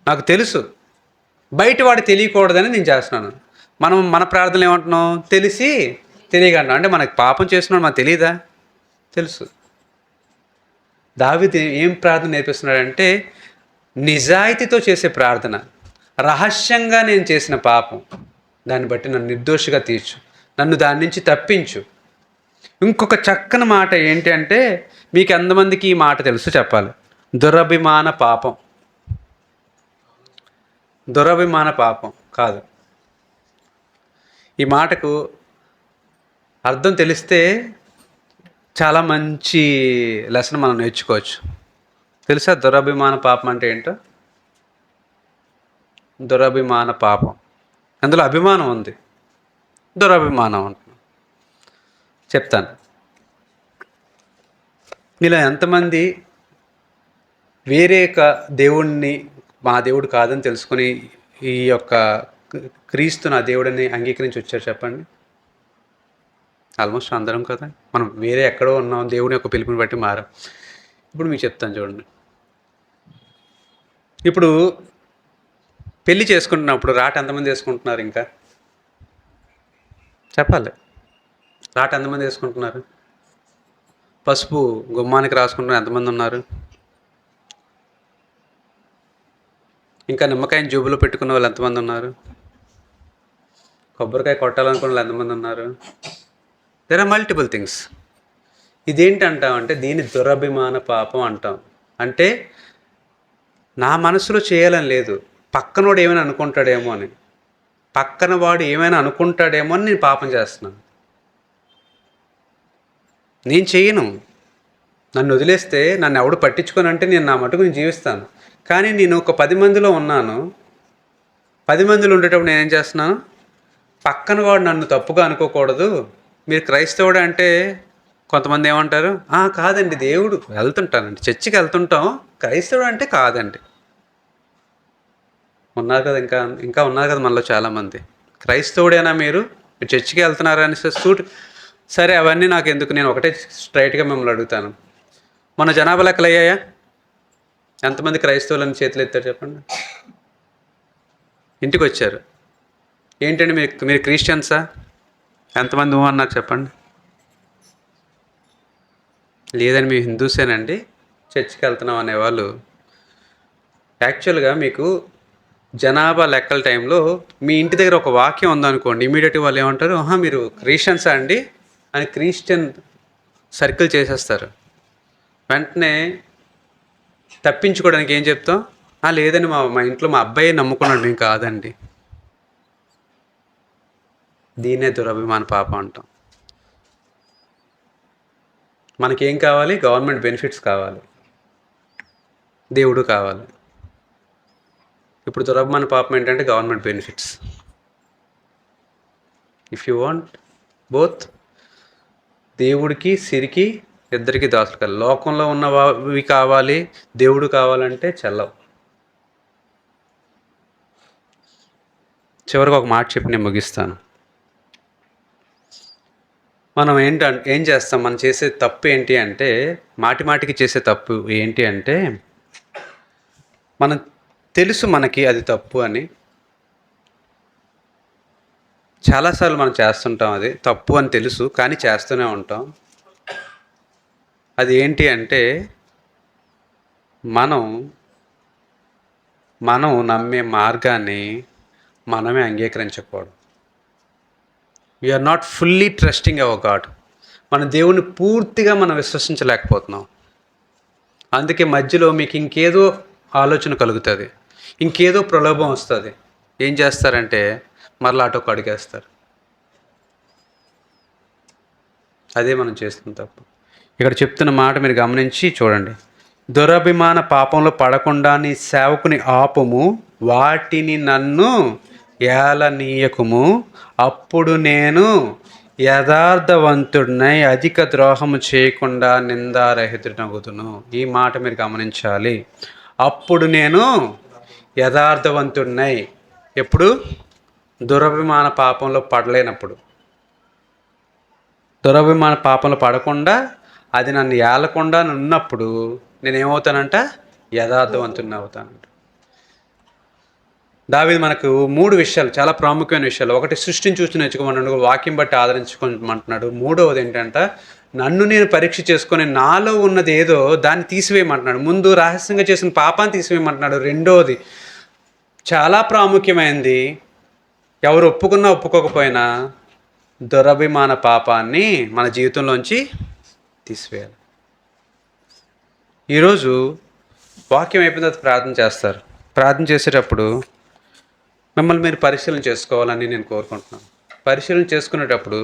నాకు తెలుసు, బయట వాడు తెలియకూడదని నేను చేస్తున్నాను. మన ప్రార్థనలు ఏమంటున్నాం? తెలిసి తెలియక అంటున్నాం. అంటే మనకు పాపం చేస్తున్నాడు మనకు తెలియదా? తెలుసు. దావీదు ఏం ప్రార్థన నేర్పిస్తున్నాడంటే, నిజాయితీతో చేసే ప్రార్థన. రహస్యంగా నేను చేసిన పాపం, దాన్ని బట్టి నన్ను నిర్దోషిగా తీర్చు, నన్ను దాని నుంచి తప్పించు. ఇంకొక చక్కని మాట ఏంటి అంటే, మీకు ఎంతమందికి ఈ మాట తెలుసు చెప్పాలి. దురభిమాన పాపం. దురభిమాన పాపం కాదు. ఈ మాటకు అర్థం తెలిస్తే చాలా మంచి లెసన్ మనం నేర్చుకోవచ్చు. తెలుసా దురభిమాన పాపం అంటే ఏంటో? దురభిమాన పాపం, అందులో అభిమానం ఉంది, దురభిమానం ఉంటుంది. చెప్తాను. మీలో ఎంతమంది వేరే దేవుణ్ణి మా దేవుడు కాదని తెలుసుకొని ఈ యొక్క క్రీస్తు నా దేవుడిని అంగీకరించి వచ్చారు చెప్పండి? ఆల్మోస్ట్ అందరం కదా. మనం వేరే ఎక్కడో ఉన్నాం, దేవుని యొక్క పిలుపుని బట్టి మారాం. ఇప్పుడు మీకు చెప్తాను చూడండి. ఇప్పుడు పెళ్ళి చేసుకుంటున్నప్పుడు రాట ఎంతమంది వేసుకుంటున్నారు? ఇంకా చెప్పాలి. రాట ఎంతమంది వేసుకుంటున్నారు? పసుపు గుమ్మానికి రాసుకుంటున్న ఎంతమంది ఉన్నారు? ఇంకా నిమ్మకాయని జేబులో పెట్టుకున్న వాళ్ళు ఎంతమంది ఉన్నారు? కొబ్బరికాయ కొట్టాలనుకున్న వాళ్ళు ఎంతమంది ఉన్నారు? There are multiple things. ఇదేంటంటామంటే దీన్ని దురభిమాన పాపం అంటాం. అంటే నా మనసులో చేయాలని లేదు, పక్కనోడు ఏమైనా అనుకుంటాడేమో అని, పక్కన వాడు ఏమైనా అనుకుంటాడేమో అని నేను పాపం చేస్తున్నాను. నేను చేయను. నన్ను వదిలేస్తే, నన్ను ఎవడు పట్టించుకొని అంటే నేను నా మటుకు నేను జీవిస్తాను. కానీ నేను ఒక 10 మందిలో ఉన్నాను. 10 మందిలో ఉండేటప్పుడు నేనేం చేస్తున్నాను? పక్కన వాడు నన్ను తప్పుగా అనుకోకూడదు. మీరు క్రైస్తవుడు అంటే కొంతమంది ఏమంటారు? కాదండి, దేవుడు వెళ్తుంటానండి, చర్చికి వెళ్తుంటాం, క్రైస్తవుడు అంటే కాదండి. ఉన్నారు కదా, ఇంకా ఉన్నారు కదా మనలో చాలామంది. క్రైస్తవుడేనా మీరు చర్చికి వెళ్తున్నారా అని సూట్. సరే, అవన్నీ నాకు ఎందుకు, నేను ఒకటే స్ట్రైట్గా మిమ్మల్ని అడుగుతాను. మన జనాభా లెక్కలు అయ్యాయా? ఎంతమంది క్రైస్తవులని చేతులు ఎత్తారు చెప్పండి? ఇంటికి వచ్చారు. ఏంటండి మీరు క్రిస్టియన్సా? ఎంతమంది అన్నారు చెప్పండి? లేదని మేము హిందూసేనండి, చర్చికి వెళ్తున్నాం అనేవాళ్ళు. యాక్చువల్గా మీకు జనాభా లెక్కల టైంలో మీ ఇంటి దగ్గర ఒక వాక్యం ఉందనుకోండి, ఇమీడియట్గా వాళ్ళు ఏమంటారు? మీరు క్రిస్టియన్సా అండి అని క్రిస్టియన్ సర్కిల్ చేసేస్తారు. వెంటనే తప్పించుకోవడానికి ఏం చెప్తాం? లేదండి, మా ఇంట్లో మా అబ్బాయి నమ్ముకున్నాడు, మేము కాదండి. దీన్నే దురభిమాన పాపం అంటాం. మనకేం కావాలి? గవర్నమెంట్ బెనిఫిట్స్ కావాలి, దేవుడు కావాలి. ఇప్పుడు దురభిమాన పాపం ఏంటంటే government benefits. If you want both, దేవుడికి సిరికి ఇద్దరికి దాసులు కావాలి. లోకంలో ఉన్నవి కావాలి, దేవుడు కావాలంటే చెల్లవు. చివరికి ఒక మాట చెప్పి నేను ముగిస్తాను. మనం ఏం చేస్తాం? మనం చేసే తప్పు ఏంటి అంటే, మాటికి చేసే తప్పు ఏంటి అంటే, మనం తెలుసు మనకి అది తప్పు అని, చాలాసార్లు మనం చేస్తుంటాం. అది తప్పు అని తెలుసు కానీ చేస్తూనే ఉంటాం. అది ఏంటి అంటే, మనం నమ్మే మార్గాన్ని మనమే అంగీకరించకూడదు. We are not fully trusting our God. మన దేవుని పూర్తిగా మనం విశ్వసించలేకపోతున్నాం. అందుకే మధ్యలో మీకు ఇంకేదో ఆలోచన కలుగుతుంది, ఇంకేదో ప్రలోభం వస్తుంది. ఏం చేస్తారంటే మరలా అటొక అడిగేస్తారు. అదే మనం చేస్తున్న తప్పు. ఇక్కడ చెప్తున్న మాట మీరు గమనించి చూడండి. దురభిమాన పాపంలో పడకుండా నీ సేవకుని ఆపుము, వాటిని నన్ను ఏలనీయకుము, అప్పుడు నేను యథార్థవంతుడినై అధిక ద్రోహము చేయకుండా నిందారహితుడనగుదును. ఈ మాట మీరు గమనించాలి. అప్పుడు నేను యథార్థవంతుడినై. ఎప్పుడు? దురభిమాన పాపంలో పడలేనప్పుడు. దురభిమాన పాపంలో పడకుండా, అది నన్ను ఏలకుండా ఉన్నప్పుడు నేనేమవుతానంట? యథార్థవంతుడిని అవుతానంట. దావీదు మనకు 3 విషయాలు, చాలా ప్రాముఖ్యమైన విషయాలు. ఒకటి, సృష్టిని చూసి నేర్చుకోమంటున్నాడు, వాక్యం బట్టి ఆదరించుకోమంటున్నాడు. 3వది ఏంటంట? నన్ను నేను పరీక్ష చేసుకొని నాలో ఉన్నది ఏదో దాన్ని తీసివేయమంటున్నాడు. ముందు రహస్యంగా చేసిన పాపాన్ని తీసివేయమంటున్నాడు. 2వది చాలా ప్రాముఖ్యమైనది. ఎవరు ఒప్పుకున్నా ఒప్పుకోకపోయినా దురభిమాన పాపాన్ని మన జీవితంలోంచి తీసివేయాలి. ఈరోజు వాక్యం అయిపోయిన తర్వాత ప్రార్థన చేస్తారు. ప్రార్థన చేసేటప్పుడు మిమ్మల్ని మీరు పరిశీలన చేసుకోవాలని నేను కోరుకుంటున్నాను. పరిశీలన చేసుకునేటప్పుడు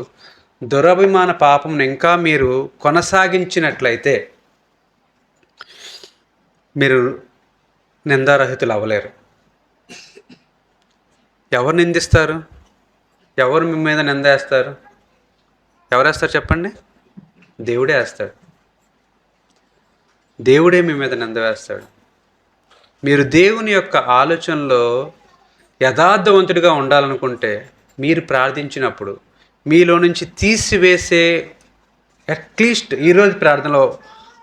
దురభిమాన పాపం ఇంకా మీరు కొనసాగించినట్లయితే మీరు నిందారహితులు అవ్వలేరు. ఎవరు నిందిస్తారు? ఎవరు మీ మీద నింద వేస్తారు? ఎవరు వేస్తారు చెప్పండి? దేవుడే వేస్తాడు. దేవుడే మీ మీద నింద వేస్తాడు. మీరు దేవుని యొక్క ఆలోచనలో యథార్థవంతుడిగా ఉండాలనుకుంటే మీరు ప్రార్థించినప్పుడు మీలో నుంచి తీసివేసే అట్లీస్ట్ ఈరోజు ప్రార్థనలో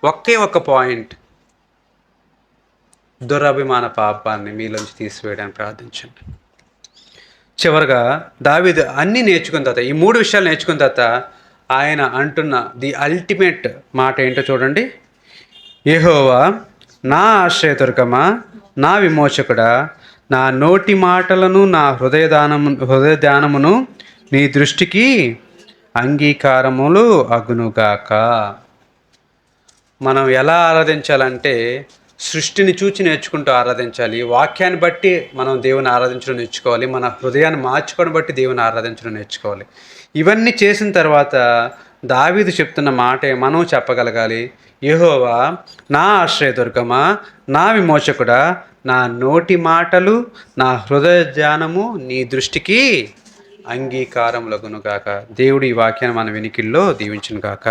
ఒకే ఒక్క పాయింట్, దురభిమాన పాపాన్ని మీలోంచి తీసివేయడానికి ప్రార్థించండి. చివరగా దావీదు అన్నీ నేర్చుకున్న తర్వాత, ఈ 3 విషయాలు నేర్చుకున్న తర్వాత ఆయన అంటున్న ది అల్టిమేట్ మాట ఏంటో చూడండి. యెహోవా నా ఆశ్రయదుర్గమా, నా విమోచకుడా, నా నోటి మాటలను నా హృదయ ధ్యానమును నీ దృష్టికి అంగీకారములు అగునుగాక. మనం ఎలా ఆరాధించాలంటే సృష్టిని చూచి నేర్చుకుంటూ ఆరాధించాలి. వాక్యాన్ని బట్టి మనం దేవుని ఆరాధించడం నేర్చుకోవాలి. మన హృదయాన్ని మార్చుకోవడం బట్టి దేవుని ఆరాధించడం నేర్చుకోవాలి. ఇవన్నీ చేసిన తర్వాత దావీదు చెప్తున్న మాటే మనం చెప్పగలగాలి. యెహోవా నా ఆశ్రయదుర్గమా, నా విమోచకుడా, నా నోటి మాటలు నా హృదయ ధ్యానము నీ దృష్టికి అంగీకారములగునుగాక. దేవుడు ఈ వాక్యాన్ని మన వినికిల్లో దీవించునుగాక.